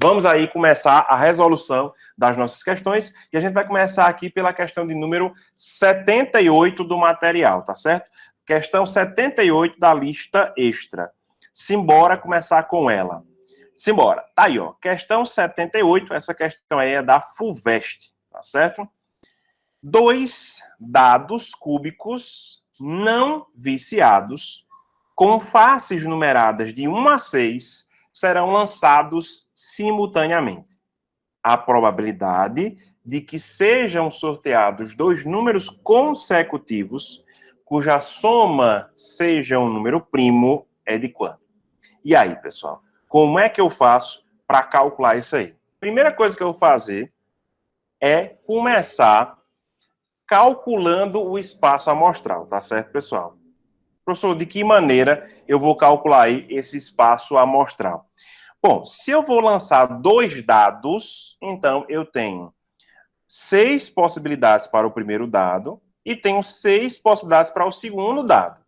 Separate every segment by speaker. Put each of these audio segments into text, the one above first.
Speaker 1: Vamos aí começar a resolução das nossas questões e a gente vai começar aqui pela questão de número 78 do material, tá certo? Questão 78 da lista extra. Simbora começar com ela. Simbora. Tá aí, ó. Questão 78, essa questão aí é da FUVEST, tá certo? 2 dados cúbicos não viciados com faces numeradas de 1 a 6 serão lançados simultaneamente. A probabilidade de que sejam sorteados 2 números consecutivos cuja soma seja um número primo é de quanto? E aí, pessoal, como é que eu faço para calcular isso aí? Primeira coisa que eu vou fazer é começar calculando o espaço amostral, tá certo, pessoal? Professor, de que maneira eu vou calcular aí esse espaço amostral? Bom, se eu vou lançar 2 dados, então eu tenho 6 possibilidades para o primeiro dado e tenho 6 possibilidades para o segundo dado.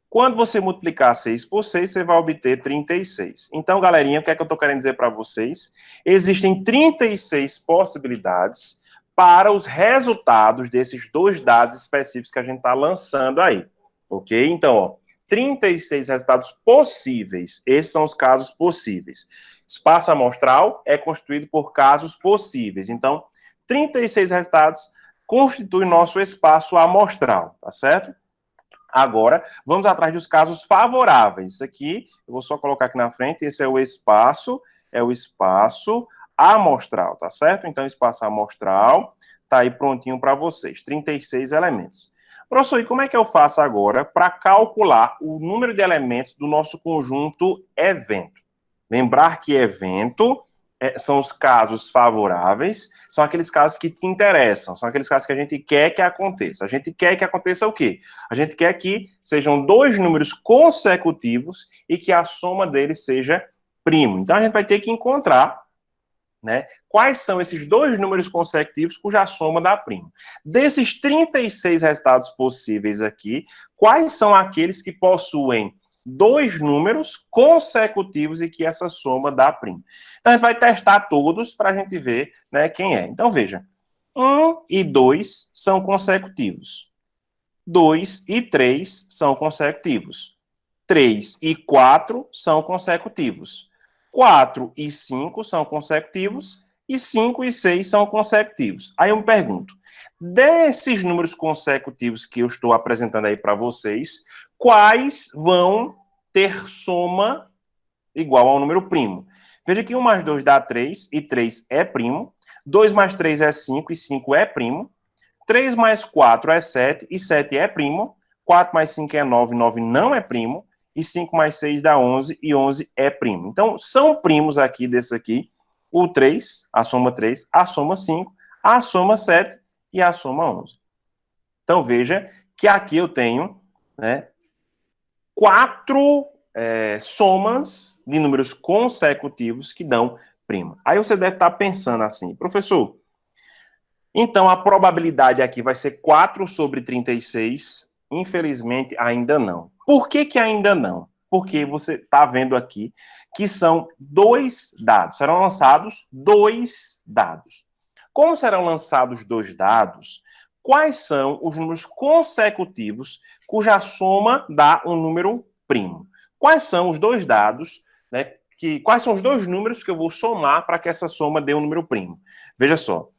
Speaker 1: Quando você multiplicar 6 por 6, você vai obter 36. Então, galerinha, o que é que eu estou querendo dizer para vocês? Existem 36 possibilidades para os resultados desses 2 dados específicos que a gente está lançando aí. Ok? Então, ó, 36 resultados possíveis. Esses são os casos possíveis. Espaço amostral é constituído por casos possíveis. Então, 36 resultados constituem nosso espaço amostral, tá certo? Agora, vamos atrás dos casos favoráveis. Isso aqui, eu vou só colocar aqui na frente, esse é o espaço amostral, tá certo? Então, espaço amostral tá aí prontinho para vocês, 36 elementos. Professor, e como é que eu faço agora para calcular o número de elementos do nosso conjunto evento? Lembrar que evento são os casos favoráveis, são aqueles casos que te interessam, são aqueles casos que a gente quer que aconteça. A gente quer que aconteça o quê? A gente quer que sejam 2 números consecutivos e que a soma deles seja primo. Então, a gente vai ter que encontrar, né, quais são esses 2 números consecutivos cuja soma dá primo. Desses 36 resultados possíveis aqui, quais são aqueles que possuem 2 números consecutivos e que essa soma dá primo? Então, a gente vai testar todos para a gente ver, né, quem é. Então, veja, 1 e 2 são consecutivos. 2 e 3 são consecutivos. 3 e 4 são consecutivos. 4 e 5 são consecutivos e 5 e 6 são consecutivos. Aí eu me pergunto, desses números consecutivos que eu estou apresentando aí para vocês, quais vão ter soma igual ao número primo? Veja que 1 mais 2 dá 3 e 3 é primo. 2 mais 3 é 5 e 5 é primo. 3 mais 4 é 7 e 7 é primo. 4 mais 5 é 9, 9 não é primo. E 5 mais 6 dá 11, e 11 é primo. Então, são primos aqui desse aqui, o 3, a soma 3, a soma 5, a soma 7 e a soma 11. Então, veja que aqui eu tenho, né, 4 somas de números consecutivos que dão prima. Aí você deve estar pensando assim, professor, então a probabilidade aqui vai ser 4 sobre 36? Infelizmente, ainda não. Por que que ainda não? Porque você está vendo aqui que são 2 dados. Serão lançados 2 dados. Como serão lançados 2 dados, quais são os números consecutivos cuja soma dá um número primo? Quais são os 2 dados, né, quais são os 2 números que eu vou somar para que essa soma dê um número primo? Veja só.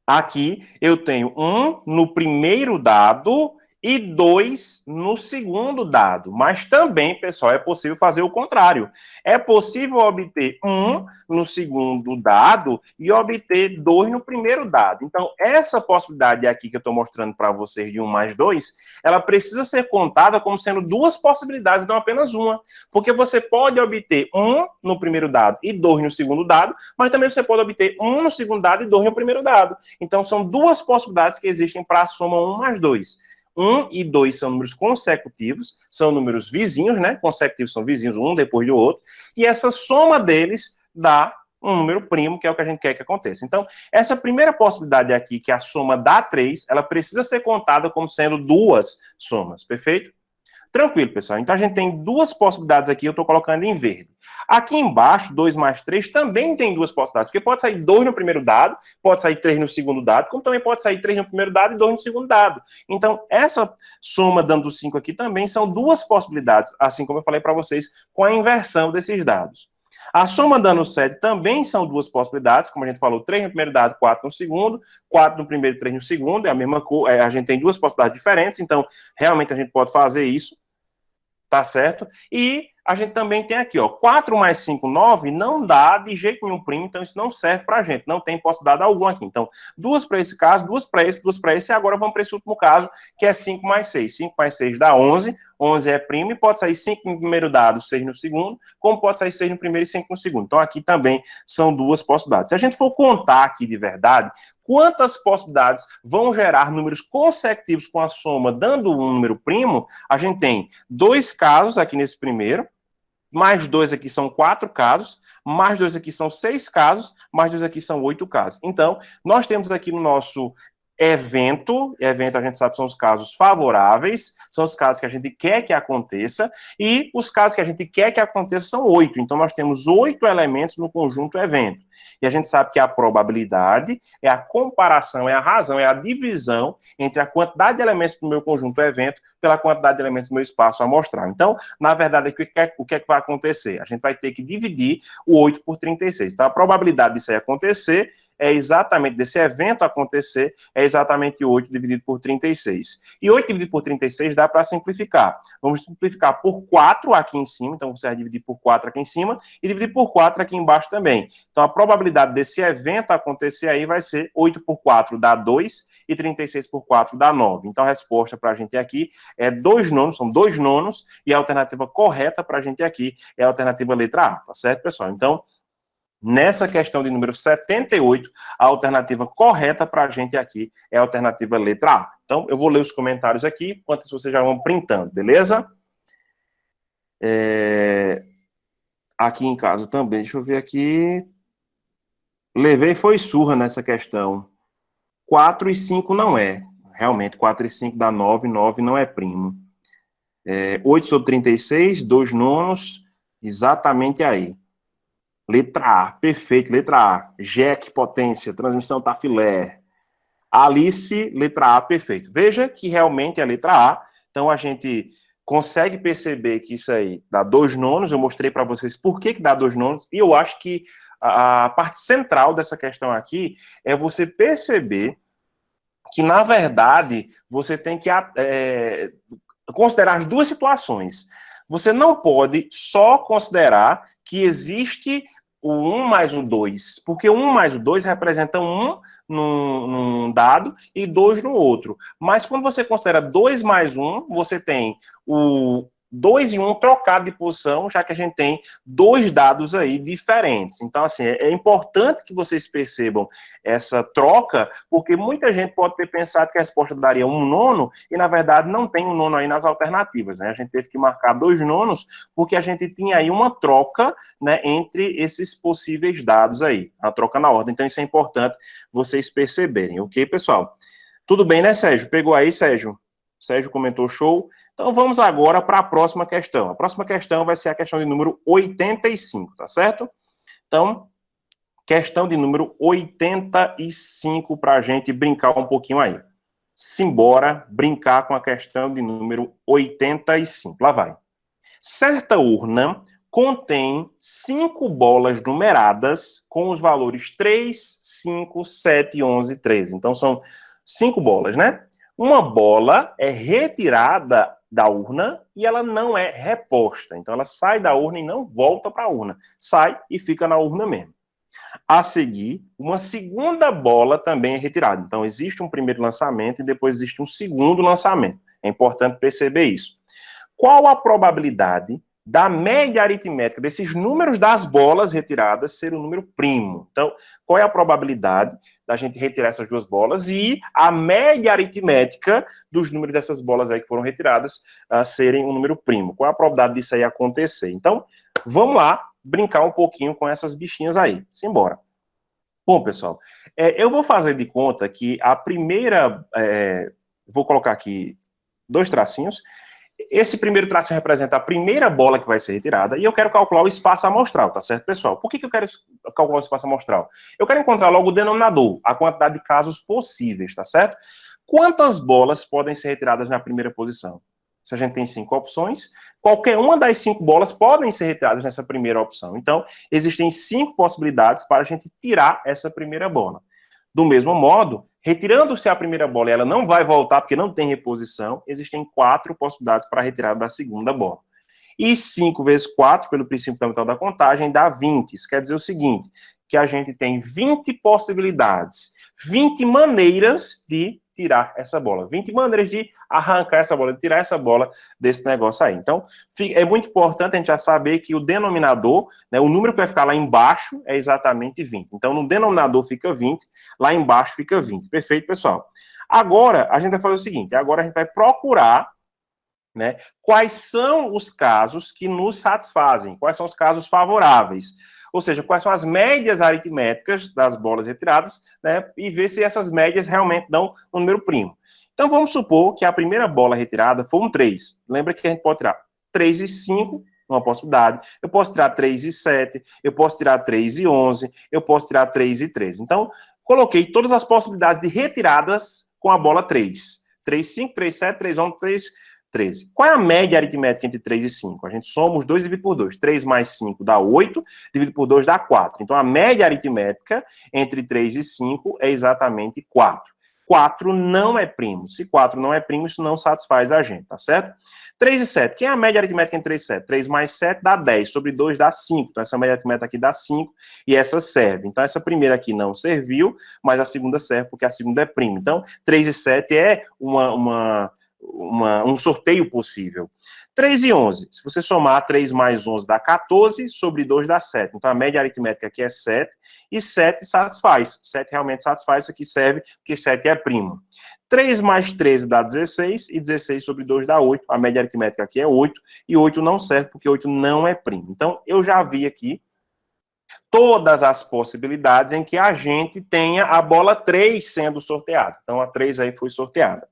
Speaker 1: Aqui eu tenho 1 no primeiro dado e 2 no segundo dado. Mas também, pessoal, é possível fazer o contrário. É possível obter 1 no segundo dado e obter 2 no primeiro dado. Então, essa possibilidade aqui que eu estou mostrando para vocês de 1 mais 2, ela precisa ser contada como sendo 2 possibilidades, não apenas uma. Porque você pode obter 1 no primeiro dado e 2 no segundo dado, mas também você pode obter 1 no segundo dado e 2 no primeiro dado. Então, são 2 possibilidades que existem para a soma 1 mais 2. 1 e 2 são números consecutivos, são números vizinhos, né? Consecutivos são vizinhos, um depois do outro, e essa soma deles dá um número primo, que é o que a gente quer que aconteça. Então, essa primeira possibilidade aqui, que a soma dá 3, ela precisa ser contada como sendo 2 somas, perfeito? Tranquilo, pessoal. Então, a gente tem duas possibilidades aqui, eu estou colocando em verde. Aqui embaixo, 2 mais 3, também tem duas possibilidades, porque pode sair 2 no primeiro dado, pode sair 3 no segundo dado, como também pode sair 3 no primeiro dado e 2 no segundo dado. Então, essa soma dando 5 aqui também são duas possibilidades, assim como eu falei para vocês, com a inversão desses dados. A soma dando 7 também são duas possibilidades, como a gente falou, 3 no primeiro dado, 4 no segundo, 4 no primeiro e 3 no segundo, é a mesma coisa, a gente tem duas possibilidades diferentes, então, realmente a gente pode fazer isso, tá certo? E a gente também tem aqui, ó, 4 mais 5, 9, não dá de jeito nenhum primo, então isso não serve pra gente, não tem possibilidade alguma aqui. Então, duas para esse caso, duas para esse, e agora vamos para esse último caso, que é 5 mais 6. 5 mais 6 dá 11, 11 é primo, e pode sair 5 no primeiro dado, 6 no segundo, como pode sair 6 no primeiro e 5 no segundo. Então, aqui também são duas possibilidades. Se a gente for contar aqui de verdade, quantas possibilidades vão gerar números consecutivos com a soma dando um número primo, a gente tem 2 casos aqui nesse primeiro, mais 2 aqui são 4 casos, mais 2 aqui são 6 casos, mais 2 aqui são 8 casos. Então, nós temos aqui no nosso evento a gente sabe são os casos favoráveis, são os casos que a gente quer que aconteça, e os casos que a gente quer que aconteça são 8. Então, nós temos 8 elementos no conjunto evento. E a gente sabe que a probabilidade é a comparação, é a razão, é a divisão entre a quantidade de elementos do meu conjunto evento pela quantidade de elementos do meu espaço amostral. Então, na verdade, o que é que vai acontecer? A gente vai ter que dividir o 8 por 36. Então, a probabilidade disso aí acontecer é exatamente, desse evento acontecer, é exatamente 8 dividido por 36. E 8 dividido por 36 dá para simplificar. Vamos simplificar por 4 aqui em cima, então você vai dividir por 4 aqui em cima, e dividir por 4 aqui embaixo também. Então a probabilidade desse evento acontecer aí vai ser 8 por 4 dá 2, e 36 por 4 dá 9. Então a resposta para a gente aqui é 2 nonos, são 2 nonos, e a alternativa correta para a gente aqui é a alternativa letra A, tá certo, pessoal? Então, nessa questão de número 78, a alternativa correta para a gente aqui é a alternativa letra A. Então, eu vou ler os comentários aqui, enquanto vocês já vão printando, beleza? Aqui em casa também, deixa eu ver aqui. Levei foi surra nessa questão. 4 e 5 não é. Realmente, 4 e 5 dá 9, 9 não é primo. 8 sobre 36, 2 nonos, exatamente aí. Letra A, perfeito, letra A. Jack, potência, transmissão tá filé. Alice, letra A, perfeito. Veja que realmente é a letra A. Então, a gente consegue perceber que isso aí dá 2 nonos. Eu mostrei para vocês por que dá 2 nonos. E eu acho que a parte central dessa questão aqui é você perceber que, na verdade, você tem que considerar as duas situações. Você não pode só considerar que existe o 1 mais o 2, porque o 1 mais o 2 representa 1 num dado e 2 no outro. Mas quando você considera 2 mais 1, você tem o 2 e 1 trocado de posição, já que a gente tem dois dados aí diferentes. Então, assim, é importante que vocês percebam essa troca, porque muita gente pode ter pensado que a resposta daria 1 nono, e na verdade não tem 1 nono aí nas alternativas, né? A gente teve que marcar 2 nonos, porque a gente tinha aí uma troca, né, entre esses possíveis dados aí, a troca na ordem. Então, isso é importante vocês perceberem, ok, pessoal? Tudo bem, né, Sérgio? Pegou aí, Sérgio? Sérgio comentou show. Então, vamos agora para a próxima questão. A próxima questão vai ser a questão de número 85, tá certo? Então, questão de número 85 para a gente brincar um pouquinho aí. Simbora brincar com a questão de número 85. Lá vai. Certa urna contém 5 bolas numeradas com os valores 3, 5, 7, 11 e 13. Então, são 5 bolas, né? Uma bola é retirada da urna e ela não é reposta. Então, ela sai da urna e não volta para a urna. Sai e fica na urna mesmo. A seguir, uma segunda bola também é retirada. Então, existe um primeiro lançamento e depois existe um segundo lançamento. É importante perceber isso. Qual a probabilidade da média aritmética desses números das bolas retiradas ser um número primo? Então, qual é a probabilidade da gente retirar essas duas bolas e a média aritmética dos números dessas bolas aí que foram retiradas serem um número primo? Qual é a probabilidade disso aí acontecer? Então, vamos lá brincar um pouquinho com essas bichinhas aí. Simbora. Bom, pessoal, eu vou fazer de conta que a primeira... vou colocar aqui 2 tracinhos. Esse primeiro traço representa a primeira bola que vai ser retirada e eu quero calcular o espaço amostral, tá certo, pessoal? Por que eu quero calcular o espaço amostral? Eu quero encontrar logo o denominador, a quantidade de casos possíveis, tá certo? Quantas bolas podem ser retiradas na primeira posição? Se a gente tem 5 opções, qualquer uma das 5 bolas podem ser retiradas nessa primeira opção. Então, existem 5 possibilidades para a gente tirar essa primeira bola. Do mesmo modo, retirando-se a primeira bola e ela não vai voltar porque não tem reposição, existem 4 possibilidades para a retirada da segunda bola. E 5 vezes 4, pelo princípio fundamental da contagem, dá 20. Isso quer dizer o seguinte, que a gente tem 20 possibilidades, 20 maneiras de tirar essa bola, 20 maneiras de arrancar essa bola, de tirar essa bola desse negócio aí. Então, é muito importante a gente já saber que o denominador, né, o número que vai ficar lá embaixo é exatamente 20. Então, no denominador fica 20, lá embaixo fica 20. Perfeito, pessoal? Agora, a gente vai fazer o seguinte, agora a gente vai procurar, né, quais são os casos que nos satisfazem, quais são os casos favoráveis. Ou seja, quais são as médias aritméticas das bolas retiradas, né, e ver se essas médias realmente dão um número primo. Então, vamos supor que a primeira bola retirada for um 3. Lembra que a gente pode tirar 3 e 5, uma possibilidade. Eu posso tirar 3 e 7, eu posso tirar 3 e 11, eu posso tirar 3 e 13. Então, coloquei todas as possibilidades de retiradas com a bola 3. 3, 5, 3, 7, 3, 11, 3... 13. Qual é a média aritmética entre 3 e 5? A gente soma os dois e divide por 2. 3 mais 5 dá 8, dividido por 2 dá 4. Então, a média aritmética entre 3 e 5 é exatamente 4. 4 não é primo. Se 4 não é primo, isso não satisfaz a gente, tá certo? 3 e 7. Quem é a média aritmética entre 3 e 7? 3 mais 7 dá 10, sobre 2 dá 5. Então, essa média aritmética aqui dá 5 e essa serve. Então, essa primeira aqui não serviu, mas a segunda serve porque a segunda é primo. Então, 3 e 7 é um sorteio possível. 3 e 11. Se você somar 3 mais 11 dá 14, sobre 2 dá 7. Então, a média aritmética aqui é 7, e 7 satisfaz. 7 realmente satisfaz, isso aqui serve, porque 7 é primo. 3 mais 13 dá 16, e 16 sobre 2 dá 8. A média aritmética aqui é 8, e 8 não serve, porque 8 não é primo. Então, eu já vi aqui todas as possibilidades em que a gente tenha a bola 3 sendo sorteada. Então, a 3 aí foi sorteada.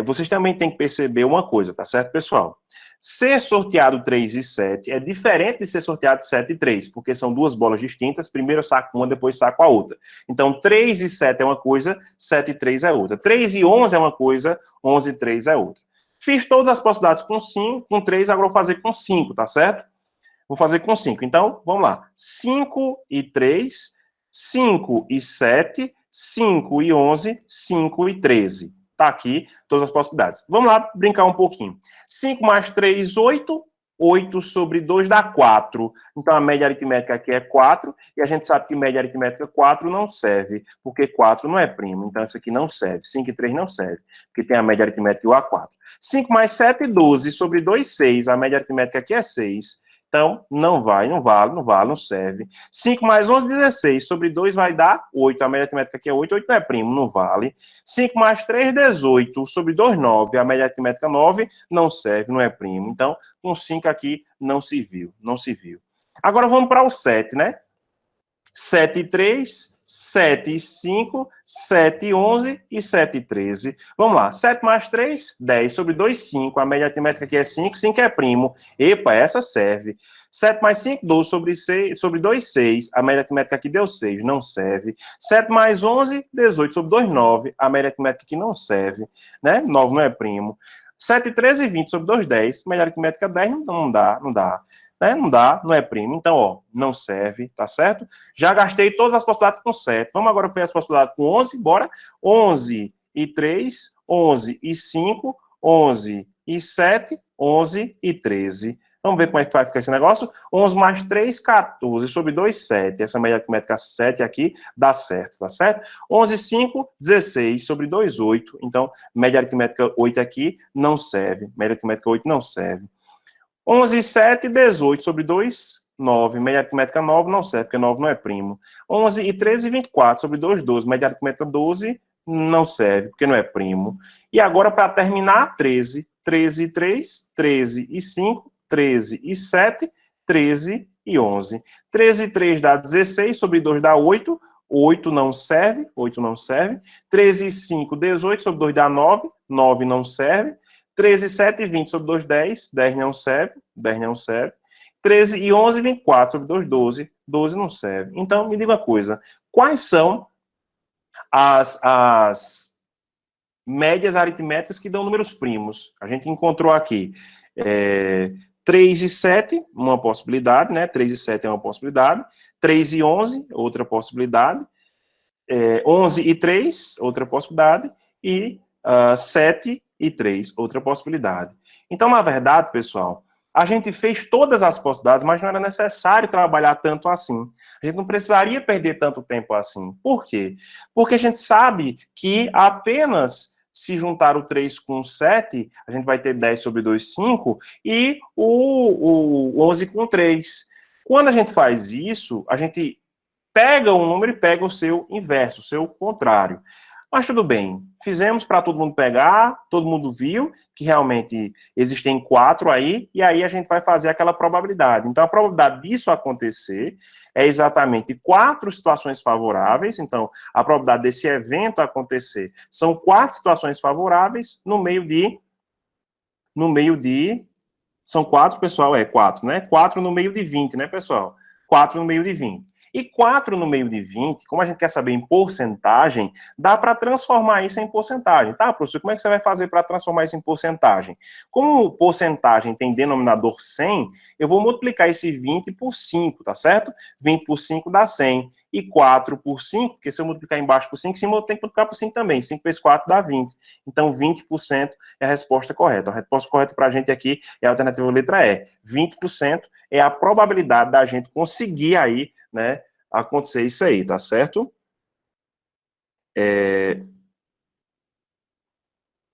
Speaker 1: Vocês também têm que perceber uma coisa, tá certo, pessoal? Ser sorteado 3 e 7 é diferente de ser sorteado 7 e 3, porque são duas bolas distintas, primeiro eu saco uma, depois saco a outra. Então, 3 e 7 é uma coisa, 7 e 3 é outra. 3 e 11 é uma coisa, 11 e 3 é outra. Fiz todas as possibilidades com 5, com 3, agora vou fazer com 5, tá certo? Vou fazer com 5. Então, vamos lá. 5 e 3, 5 e 7, 5 e 11, 5 e 13. Tá aqui todas as possibilidades. Vamos lá brincar um pouquinho. 5 mais 3, 8. 8 sobre 2 dá 4. Então, a média aritmética aqui é 4. E a gente sabe que média aritmética 4 não serve, porque 4 não é primo. Então, isso aqui não serve. 5 e 3 não serve, porque tem a média aritmética e o A4. 5 mais 7, 12. Sobre 2, 6. A média aritmética aqui é 6. Então, não vai, não vale, não vale, não serve. 5 mais 11, 16. Sobre 2 vai dar 8. A média aritmética aqui é 8. 8 não é primo, não vale. 5 mais 3, 18. Sobre 2, 9. A média aritmética 9 não serve, não é primo. Então, com 5 aqui não se viu, não se viu. Agora vamos para o 7, né? 7 e 3, 7 e 5, 7 e 11 e 7 e 13. Vamos lá. 7 mais 3, 10. Sobre 2, 5. A média aritmética aqui é 5. 5 é primo. Epa, essa serve. 7 mais 5, 12. Sobre 2, 6. A média aritmética aqui deu 6. Não serve. 7 mais 11, 18. Sobre 2, 9. A média aritmética aqui não serve. Né? 9 não é primo. 7, 13 e 20. Sobre 2, 10. Média aritmética 10. Não dá, não dá. Né? Não dá, não é primo. Então, ó, não serve, tá certo? Já gastei todas as possibilidades com 7. Vamos agora ver as possibilidades com 11, bora? 11 e 3, 11 e 5, 11 e 7, 11 e 13. Vamos ver como é que vai ficar esse negócio? 11 mais 3, 14. Sobre 2, 7. Essa média aritmética 7 aqui dá certo, tá certo? 11 e 5, 16. Sobre 2, 8. Então, média aritmética 8 aqui não serve. Média aritmética 8 não serve. 11 e 7, 18. Sobre 2, 9. Média aritmética 9 não serve, porque 9 não é primo. 11 e 13, 24. Sobre 2, 12. Média aritmética 12 não serve, porque não é primo. E agora, para terminar, 13. 13 e 3, 13 e 5, 13 e 7, 13 e 11. 13 e 3 dá 16. Sobre 2 dá 8. 8 não serve. 8 não serve. 13 e 5, 18. Sobre 2 dá 9. 9 não serve. 13, 7 e 20 sobre 2, 10. 10 não serve. 10 não serve. 13 e 11, 24 sobre 2, 12. 12 não serve. Então, me diga uma coisa. Quais são as médias aritméticas que dão números primos? A gente encontrou aqui 3 e 7, uma possibilidade, né? 3 e 7 é uma possibilidade. 3 e 11, outra possibilidade. 11 e 3, outra possibilidade. E 7 e 3, outra possibilidade. Então, na verdade, pessoal, a gente fez todas as possibilidades, mas não era necessário trabalhar tanto assim. A gente não precisaria perder tanto tempo assim. Por quê? Porque a gente sabe que apenas se juntar o 3 com o 7, a gente vai ter 10 sobre 2, 5, e o 11 com 3. Quando a gente faz isso, a gente pega um número e pega o seu inverso, o seu contrário. Mas tudo bem, fizemos para todo mundo pegar, todo mundo viu que realmente existem 4 aí, e aí a gente vai fazer aquela probabilidade. Então, a probabilidade disso acontecer é exatamente 4 situações favoráveis. Então, a probabilidade desse evento acontecer são 4 situações favoráveis no meio de são 4, pessoal, 4, né? 4 no meio de 20, né, pessoal? 4 no meio de 20. E 4 no meio de 20, como a gente quer saber em porcentagem, dá para transformar isso em porcentagem. Tá, professor, como é que você vai fazer para transformar isso em porcentagem? Como porcentagem tem denominador 100, eu vou multiplicar esse 20 por 5, tá certo? 20 por 5 dá 100. E 4 por 5, porque se eu multiplicar embaixo por 5, cima eu tenho que multiplicar por 5 também. 5 vezes 4 dá 20. Então, 20% é a resposta correta. A resposta correta para a gente aqui é a alternativa letra E. 20% é a probabilidade da gente conseguir aí, né, acontecer isso aí, tá certo?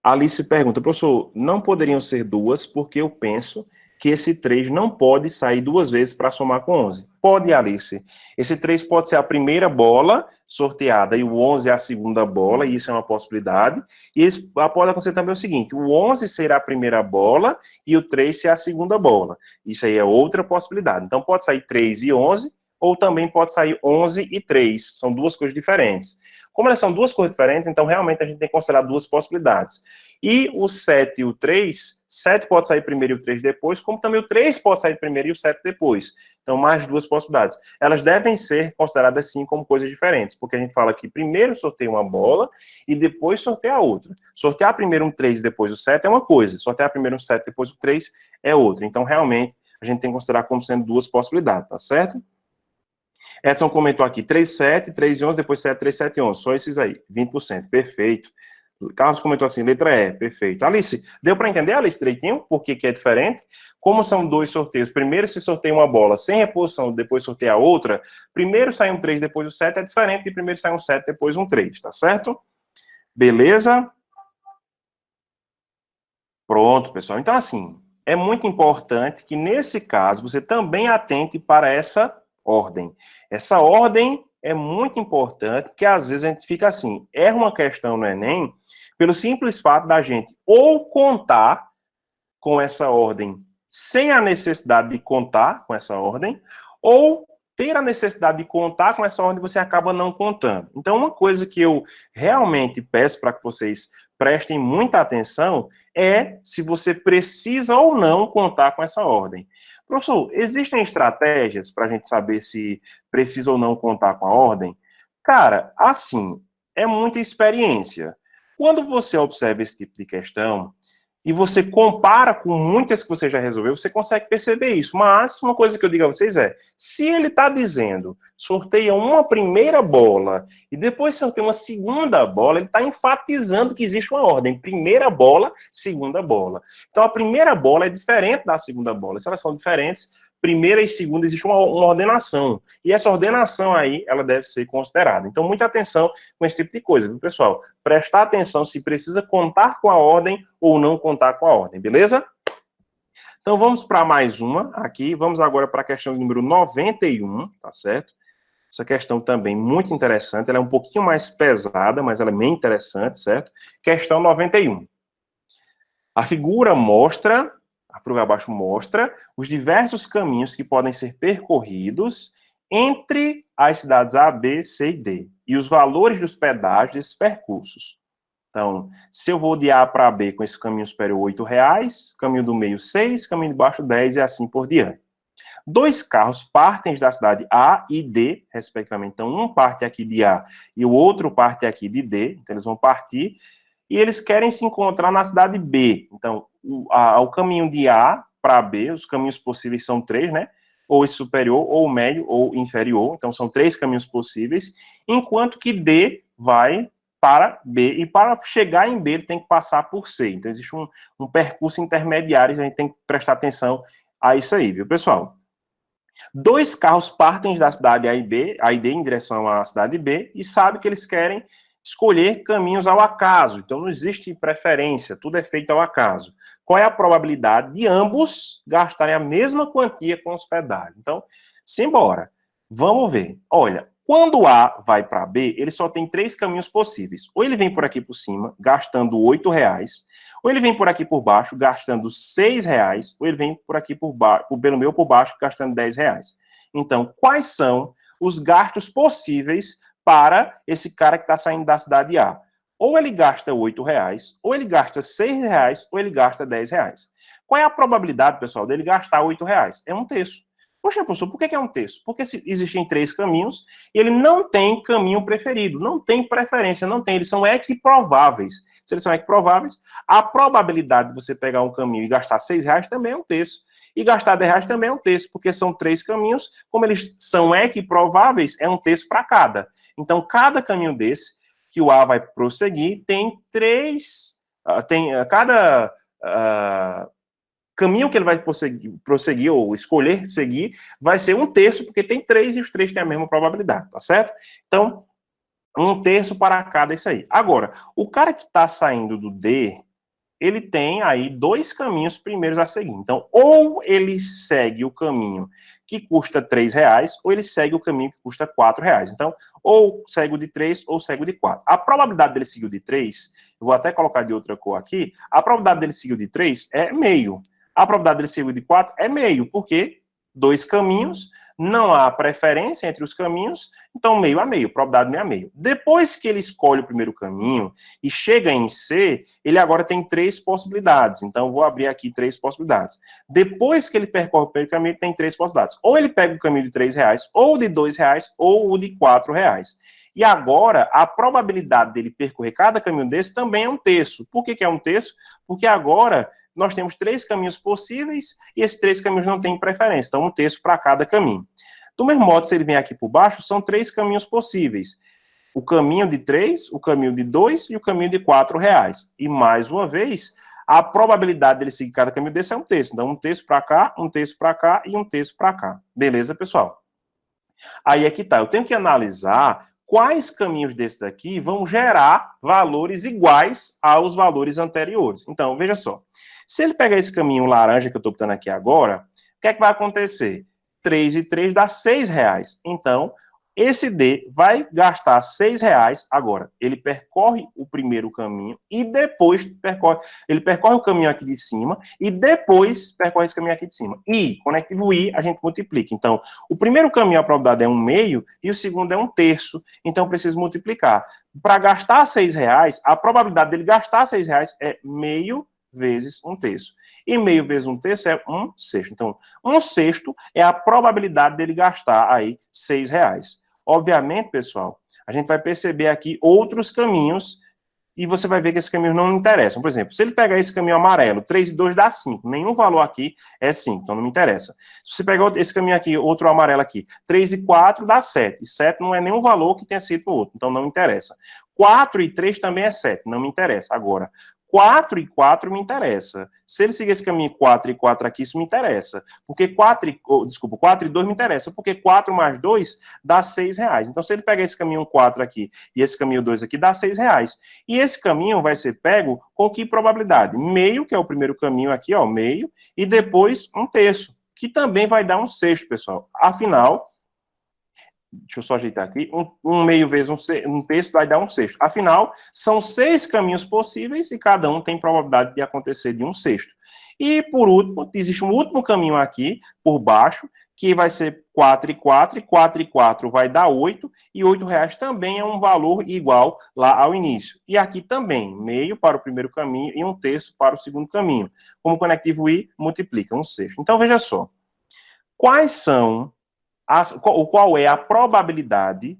Speaker 1: Alice pergunta, professor, não poderiam ser 2 porque eu penso que esse 3 não pode sair 2 vezes para somar com 11. Pode, Alice. Esse 3 pode ser a primeira bola sorteada e o 11 é a segunda bola, e isso é uma possibilidade. E isso pode acontecer também o seguinte, o 11 será a primeira bola e o 3 será a segunda bola. Isso aí é outra possibilidade. Então pode sair 3 e 11, ou também pode sair 11 e 3. São duas coisas diferentes. Como elas são duas coisas diferentes, então realmente a gente tem que considerar duas possibilidades. E o 7 e o 3, 7 pode sair primeiro e o 3 depois, como também o 3 pode sair primeiro e o 7 depois. Então, mais duas possibilidades. Elas devem ser consideradas, sim, como coisas diferentes, porque a gente fala que primeiro sorteia uma bola e depois sorteia a outra. Sortear primeiro um 3 e depois o 7 é uma coisa, sortear primeiro um 7 e depois o 3 é outra. Então, realmente, a gente tem que considerar como sendo duas possibilidades, tá certo? Edson comentou aqui, 3, 7, 3 e 11, depois 7, 3, 7 e 11. Só esses aí, 20%. Perfeito. Carlos comentou assim, letra E, perfeito. Alice, deu para entender, Alice, direitinho? Por que é diferente? Como são dois sorteios, primeiro se sorteia uma bola sem reposição, depois sorteia a outra, primeiro sai um 3, depois o 7, é diferente de primeiro sai um 7, depois um 3, tá certo? Beleza? Pronto, pessoal. Então, assim, é muito importante que, nesse caso, você também atente para essa ordem. Essa ordem é muito importante, porque às vezes a gente fica assim, erra uma questão no Enem, pelo simples fato da gente ou contar com essa ordem sem a necessidade de contar com essa ordem, ou ter a necessidade de contar com essa ordem, você acaba não contando. Então, uma coisa que eu realmente peço para que vocês prestem muita atenção é se você precisa ou não contar com essa ordem. Professor, existem estratégias para a gente saber se precisa ou não contar com a ordem? Cara, assim, é muita experiência. Quando você observa esse tipo de questão, e você compara com muitas que você já resolveu, você consegue perceber isso. Mas uma coisa que eu digo a vocês é, se ele está dizendo, sorteia uma primeira bola e depois sorteia uma segunda bola, ele está enfatizando que existe uma ordem. Primeira bola, segunda bola. Então a primeira bola é diferente da segunda bola. Se elas são diferentes, primeira e segunda existe uma ordenação. E essa ordenação aí, ela deve ser considerada. Então, muita atenção com esse tipo de coisa, viu, pessoal? Prestar atenção se precisa contar com a ordem ou não contar com a ordem, beleza? Então, vamos para mais uma aqui. Vamos agora para a questão número 91, tá certo? Essa questão também muito interessante. Ela é um pouquinho mais pesada, mas ela é bem interessante, certo? Questão 91. A figura abaixo mostra os diversos caminhos que podem ser percorridos entre as cidades A, B, C e D, e os valores dos pedágios desses percursos. Então, se eu vou de A para B com esse caminho superior R$ 8, caminho do meio 6, caminho de baixo 10 e assim por diante. Dois carros partem da cidade A e D, respectivamente. Então, um parte aqui de A e o outro parte aqui de D. Então, eles vão partir e eles querem se encontrar na cidade B. Então, o caminho de A para B, os caminhos possíveis são 3, né? Ou esse superior, ou médio, ou inferior. Então, são 3 caminhos possíveis, enquanto que D vai para B, e para chegar em B, ele tem que passar por C. Então, existe um percurso intermediário, a gente tem que prestar atenção a isso aí, viu, pessoal? Dois carros partem da cidade A e D em direção à cidade B, e sabe que eles querem escolher caminhos ao acaso. Então, não existe preferência, tudo é feito ao acaso. Qual é a probabilidade de ambos gastarem a mesma quantia com hospedagem? Então, simbora. Vamos ver. Olha, quando A vai para B, ele só tem 3 caminhos possíveis. Ou ele vem por aqui por cima, gastando R$ 8, ou ele vem por aqui por baixo, gastando R$ 6, ou ele vem por aqui pelo meio por baixo, gastando R$ 10. Então, quais são os gastos possíveis para esse cara que está saindo da cidade A? Ou ele gasta R$ 8, ou ele gasta R$ 6, ou ele gasta R$ 10. Qual é a probabilidade, pessoal, dele gastar R$ 8? É 1/3. Poxa, professor, por que é 1/3? Porque existem 3 caminhos e ele não tem caminho preferido, não tem preferência, não tem, eles são equiprováveis. Se eles são equiprováveis, a probabilidade de você pegar um caminho e gastar R$ 6 também é 1/3. E gastar R$ 10 também é 1/3, porque são 3 caminhos, como eles são equiprováveis, é 1/3 para cada. Então, cada caminho desse, que o A vai prosseguir, tem 3, cada caminho que ele vai prosseguir ou escolher seguir vai ser 1/3, porque tem 3 e os 3 têm a mesma probabilidade, tá certo? Então, 1/3 para cada isso aí. Agora, o cara que está saindo do D, ele tem aí 2 caminhos primeiros a seguir. Então, ou ele segue o caminho que custa R$ 3, ou ele segue o caminho que custa R$ 4. Então, ou segue o de 3, ou segue o de 4. A probabilidade dele seguir o de 3, eu vou até colocar de outra cor aqui, a probabilidade dele seguir o de 3 é meio. A probabilidade dele seguir o de 4 é meio, porque 2 caminhos, não há preferência entre os caminhos, então meio a meio, probabilidade meio a meio. Depois que ele escolhe o primeiro caminho e chega em C, ele agora tem 3 possibilidades. Então, vou abrir aqui 3 possibilidades. Depois que ele percorre o primeiro caminho, tem 3 possibilidades. Ou ele pega o caminho de R$ 3, ou de R$ 2, ou o de R$ 4. E agora, a probabilidade dele percorrer cada caminho desse também é 1/3. Por que é 1/3? Porque agora nós temos 3 caminhos possíveis e esses 3 caminhos não têm preferência. Então, 1/3 para cada caminho. Do mesmo modo, se ele vem aqui por baixo, são 3 caminhos possíveis. O caminho de 3, o caminho de 2 e o caminho de R$ 4. E, mais uma vez, a probabilidade dele seguir cada caminho desse é 1/3. Então, 1/3 para cá, 1/3 para cá e 1/3 para cá. Beleza, pessoal? Aí é que tá. Eu tenho que analisar quais caminhos desses daqui vão gerar valores iguais aos valores anteriores. Então, veja só. Se ele pegar esse caminho laranja que eu estou botando aqui agora, o que é que vai acontecer? 3 e 3 dá R$ 6. Então, esse D vai gastar R$ 6 agora. Ele percorre o primeiro caminho e depois ele percorre o caminho aqui de cima e depois percorre esse caminho aqui de cima. I, conectivo I, a gente multiplica. Então, o primeiro caminho, a probabilidade é 1/2 e o segundo é 1/3. Então, eu preciso multiplicar. Para gastar R$ 6, a probabilidade dele gastar R$ 6 é meio vezes 1/3. E meio vezes 1/3 é 1/6. Então, 1/6 é a probabilidade dele gastar aí R$ 6. Obviamente, pessoal, a gente vai perceber aqui outros caminhos e você vai ver que esses caminhos não me interessam. Por exemplo, se ele pegar esse caminho amarelo, 3 e 2 dá 5. Nenhum valor aqui é 5, então não me interessa. Se você pegar esse caminho aqui, outro amarelo aqui, 3 e 4 dá 7. E 7 não é nenhum valor que tenha sido no outro, então não me interessa. 4 e 3 também é 7, não me interessa. Agora, 4 e 4 me interessa. Se ele seguir esse caminho 4 e 4 aqui, isso me interessa. Porque 4 e 2 me interessa. Porque 4 mais 2 dá R$ 6. Então, se ele pegar esse caminho 4 aqui e esse caminho 2 aqui, dá R$ 6. E esse caminho vai ser pego com que probabilidade? Meio, que é o primeiro caminho aqui, ó, meio, e depois 1/3, que também vai dar 1/6, pessoal. Afinal, deixa eu só ajeitar aqui, 1/2 vezes 1/3 vai dar 1/6. Afinal, são 6 caminhos possíveis e cada um tem probabilidade de acontecer de 1/6. E, por último, existe um último caminho aqui, por baixo, que vai ser 4 e 4, e 4 e 4 vai dar 8, e R$8 também é um valor igual lá ao início. E aqui também, meio para o primeiro caminho e 1/3 para o segundo caminho. Como conectivo I, multiplica 1/6. Então, veja só. Quais são qual é a probabilidade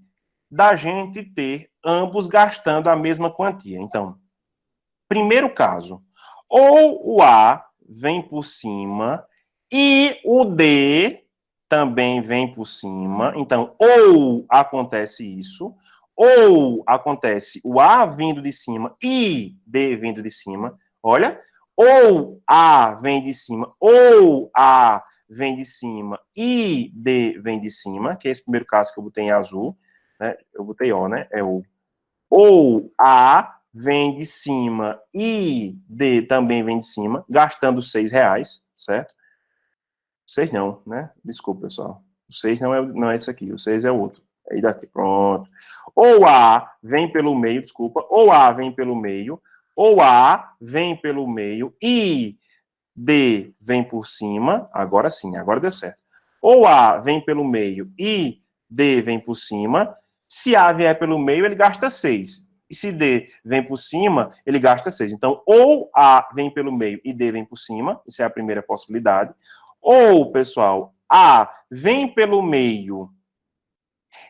Speaker 1: da gente ter ambos gastando a mesma quantia? Então, primeiro caso, ou o A vem por cima e o D também vem por cima. Então, ou acontece isso, ou acontece o A vindo de cima e D vindo de cima. Olha, ou A vem de cima, ou A vem de cima e D vem de cima, que é esse primeiro caso que eu botei em azul, né? Eu botei O, né? É o ou A vem de cima e D também vem de cima, gastando R$6, certo? 6 não, né? Desculpa, pessoal. O 6 não é esse aqui, o 6 é o outro. Aí daqui, pronto. Ou A vem pelo meio, desculpa, ou A vem pelo meio, ou A vem pelo meio e D vem por cima, agora sim, agora deu certo. Ou A vem pelo meio e D vem por cima, se A vier pelo meio, ele gasta 6. E se D vem por cima, ele gasta 6. Então, ou A vem pelo meio e D vem por cima, isso é a primeira possibilidade. Ou, pessoal, A vem pelo meio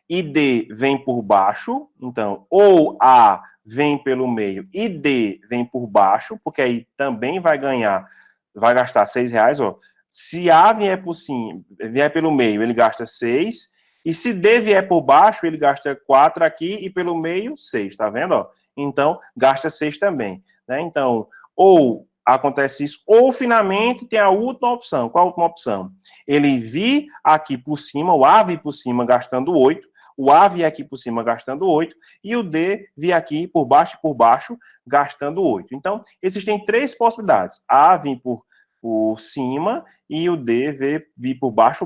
Speaker 1: e D vem por baixo. Então, ou A vem pelo meio e D vem por baixo, porque aí também vai gastar R$6, ó. Se A vier por cima, vier pelo meio, ele gasta 6. E se D vier por baixo, ele gasta 4 aqui e pelo meio, 6, tá vendo? Ó? Então, gasta 6 também. Né? Então, ou acontece isso, ou finalmente tem a última opção. Qual a última opção? Ele vir aqui por cima, o A vir por cima gastando 8, o A vir aqui por cima gastando 8, e o D vir aqui por baixo, gastando 8. Então, existem 3 possibilidades. A vir por cima e o D vir por baixo,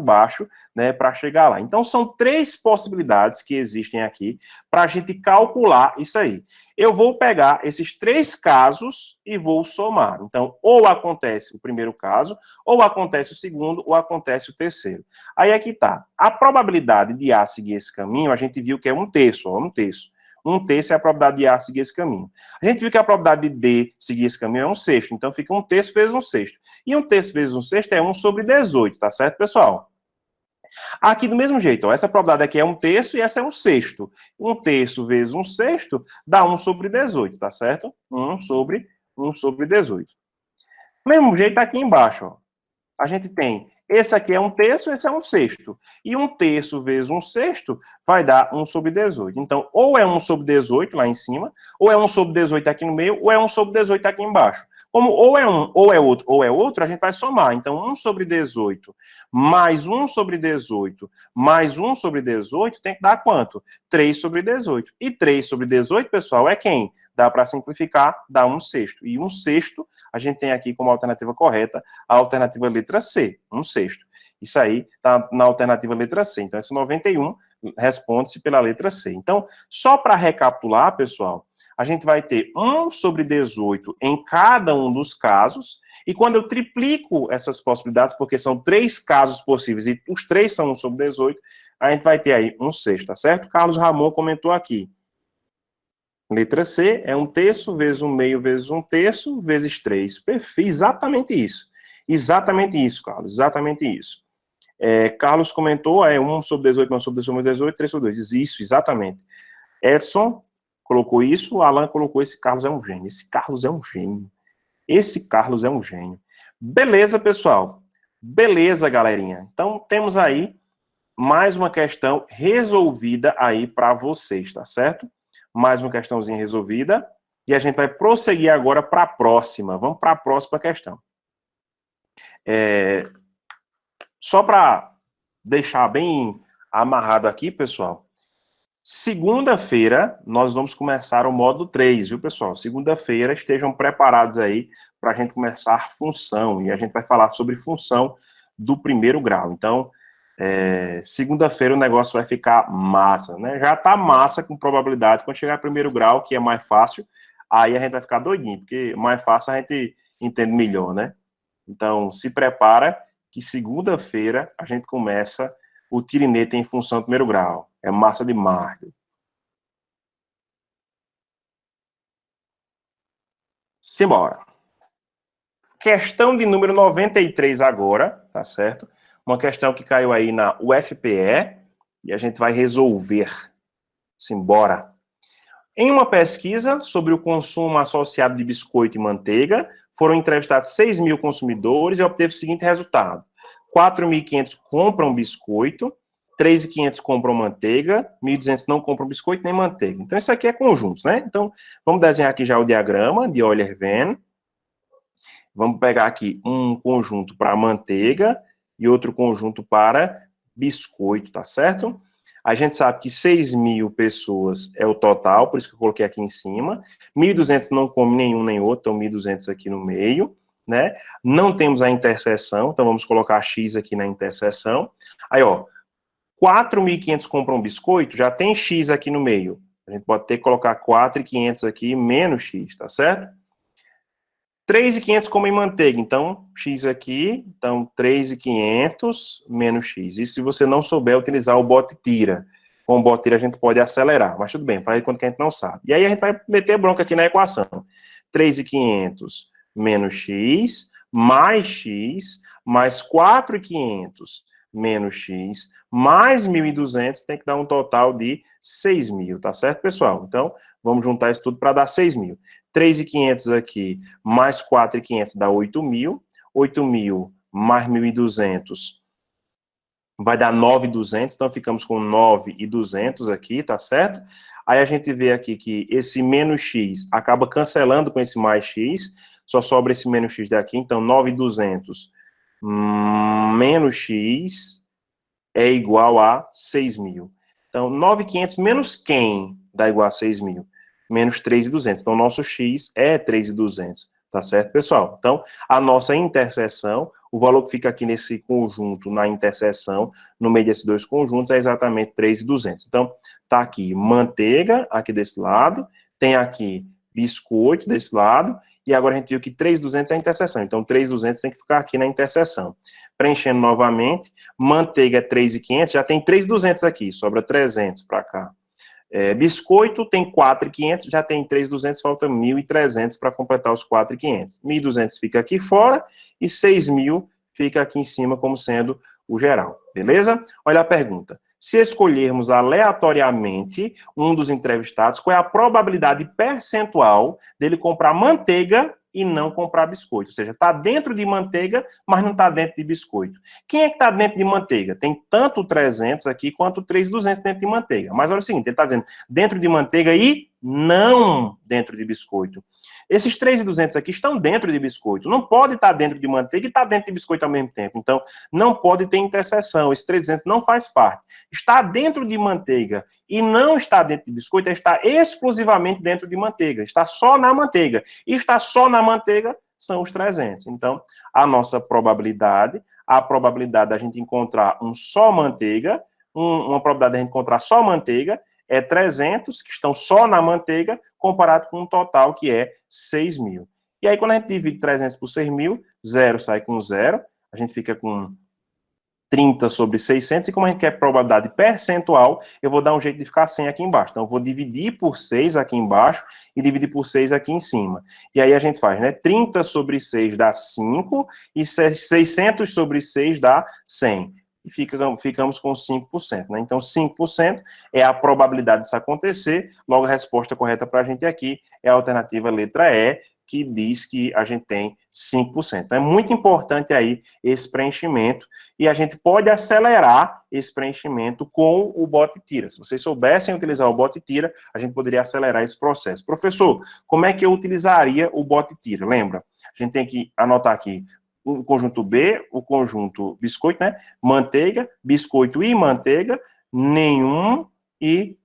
Speaker 1: né, para chegar lá. Então, são 3 possibilidades que existem aqui para a gente calcular isso aí. Eu vou pegar esses 3 casos e vou somar. Então, ou acontece o primeiro caso, ou acontece o segundo, ou acontece o terceiro. Aí aqui tá. A probabilidade de A seguir esse caminho, a gente viu que é 1/3, ó, 1/3. 1/3 é a probabilidade de A seguir esse caminho. A gente viu que a probabilidade de D seguir esse caminho é 1/6, então fica 1/3 vezes 1/6. E 1/3 vezes 1/6 é 1/18, tá certo, pessoal? Aqui do mesmo jeito, ó, essa probabilidade aqui é 1/3 e essa é 1/6. 1/3 vezes 1/6 dá 1/18, tá certo? 1/18. Do mesmo jeito aqui embaixo, ó, a gente tem esse aqui é 1/3, esse é 1/6. E 1/3 vezes 1/6 vai dar 1/18. Então, ou é 1/18 lá em cima, ou é 1/18 aqui no meio, ou é 1/18 aqui embaixo. Como ou é um, ou é outro, a gente vai somar. Então, 1/18 mais 1/18 mais 1/18 tem que dar quanto? 3/18. E 3/18, pessoal, é quem? Dá para simplificar, dá 1/6. E 1/6 a gente tem aqui como alternativa correta a alternativa letra C, 1/6. Isso aí está na alternativa letra C. Então, esse 91 responde-se pela letra C. Então, só para recapitular, pessoal, a gente vai ter 1/18 em cada um dos casos, e quando eu triplico essas possibilidades, porque são 3 casos possíveis, e os 3 são 1/18, a gente vai ter aí 1/6, tá certo? Carlos Ramon comentou aqui. Letra C é 1/3 vezes 1/2 vezes 1/3 vezes 3. Perfeito, exatamente isso. Exatamente isso, Carlos, exatamente isso. Carlos comentou, 1/18 mais 1/18 mais 18, 3/2. Isso, exatamente. Edson colocou isso, Alan colocou, esse Carlos é um gênio. Esse Carlos é um gênio. Esse Carlos é um gênio. Beleza, pessoal? Beleza, galerinha. Então, temos aí mais uma questão resolvida aí para vocês, tá certo? Mais uma questãozinha resolvida. E a gente vai prosseguir agora para a próxima. Vamos para a próxima questão. Só para deixar bem amarrado aqui, pessoal. Segunda-feira, nós vamos começar o módulo 3, viu, pessoal? Segunda-feira, estejam preparados aí para a gente começar função. E a gente vai falar sobre função do primeiro grau. Então, segunda-feira o negócio vai ficar massa, né? Já tá massa com probabilidade. Quando chegar no primeiro grau, que é mais fácil, aí a gente vai ficar doidinho, porque mais fácil a gente entende melhor, né? Então, se prepara que segunda-feira a gente começa o tirinete em função do primeiro grau. É massa de Marte. Simbora. Questão de número 93 agora, tá certo? Uma questão que caiu aí na UFPE e a gente vai resolver. Simbora. Em uma pesquisa sobre o consumo associado de biscoito e manteiga, foram entrevistados 6.000 consumidores e obteve o seguinte resultado. 4.500 compram biscoito, 3.500 compram manteiga, 1.200 não compram biscoito nem manteiga. Então, isso aqui é conjuntos, né? Então, vamos desenhar aqui já o diagrama de Euler-Venn. Vamos pegar aqui um conjunto para manteiga e outro conjunto para biscoito, tá certo? A gente sabe que 6.000 pessoas é o total, por isso que eu coloquei aqui em cima. 1.200 não come nenhum nem outro, então 1.200 aqui no meio, né? Não temos a interseção, então vamos colocar x aqui na interseção. Aí, ó, 4.500 compram biscoito, já tem x aqui no meio. A gente pode ter que colocar 4.500 aqui menos x, tá certo? 3.500 comem manteiga, então x aqui, então 3.500 menos x. Isso se você não souber utilizar o bote tira. Com o bote tira a gente pode acelerar, mas tudo bem, faz quando que a gente não sabe. E aí a gente vai meter bronca aqui na equação. 3.500 menos x, mais 4.500 menos x, mais 1.200, tem que dar um total de 6.000, tá certo, pessoal? Então, vamos juntar isso tudo para dar 6.000. 3.500 aqui, mais 4.500 dá 8.000. 8.000 mais 1.200 vai dar 9.200, então ficamos com 9.200 aqui, tá certo? Aí a gente vê aqui que esse menos x acaba cancelando com esse mais x, só sobra esse menos x daqui, então 9.200 menos x é igual a 6.000. Então, 9.500 menos quem dá igual a 6.000? Menos 3.200. Então, nosso x é 3.200. Tá certo, pessoal? Então, a nossa interseção, o valor que fica aqui nesse conjunto, na interseção, no meio desses dois conjuntos, é exatamente 3.200. Então, tá aqui manteiga, aqui desse lado, tem aqui biscoito desse lado, e agora a gente viu que 3.200 é a interseção. Então, 3.200 tem que ficar aqui na interseção. Preenchendo novamente, manteiga é 3.500, já tem 3.200 aqui, sobra 300 para cá. Biscoito tem 4.500, já tem 3.200, falta 1.300 para completar os 4.500. 1.200 fica aqui fora e 6.000 fica aqui em cima como sendo o geral, beleza? Olha a pergunta. Se escolhermos aleatoriamente um dos entrevistados, qual é a probabilidade percentual dele comprar manteiga e não comprar biscoito? Ou seja, está dentro de manteiga, mas não está dentro de biscoito. Quem é que está dentro de manteiga? Tem tanto 300 aqui quanto 3.200 dentro de manteiga. Mas olha o seguinte, ele está dizendo dentro de manteiga e não dentro de biscoito. Esses 3.200 aqui estão dentro de biscoito. Não pode estar dentro de manteiga e estar dentro de biscoito ao mesmo tempo. Então, não pode ter interseção. Esse 3.200 não faz parte. Está dentro de manteiga e não está dentro de biscoito, está exclusivamente dentro de manteiga. Está só na manteiga. E está só na manteiga são os 300. Então, a nossa probabilidade, a probabilidade da gente encontrar um só manteiga, uma probabilidade da gente encontrar só manteiga, é 300, que estão só na manteiga, comparado com um total que é 6.000. E aí, quando a gente divide 300 por 6.000, 0 sai com 0, a gente fica com 30 sobre 600, e como a gente quer probabilidade percentual, eu vou dar um jeito de ficar 100 aqui embaixo. Então, eu vou dividir por 6 aqui embaixo e dividir por 6 aqui em cima. E aí a gente faz, né? 30 sobre 6 dá 5 e 600 sobre 6 dá 100. E ficamos com 5%, né? Então, 5% é a probabilidade disso acontecer. Logo, a resposta correta para a gente aqui é a alternativa letra E, que diz que a gente tem 5%. Então, é muito importante aí esse preenchimento, e a gente pode acelerar esse preenchimento com o bote tira. Se vocês soubessem utilizar o bote tira, a gente poderia acelerar esse processo. Professor, como é que eu utilizaria o bote tira? Lembra? A gente tem que anotar aqui o conjunto B, o conjunto biscoito, né? Manteiga, biscoito e manteiga, nenhum e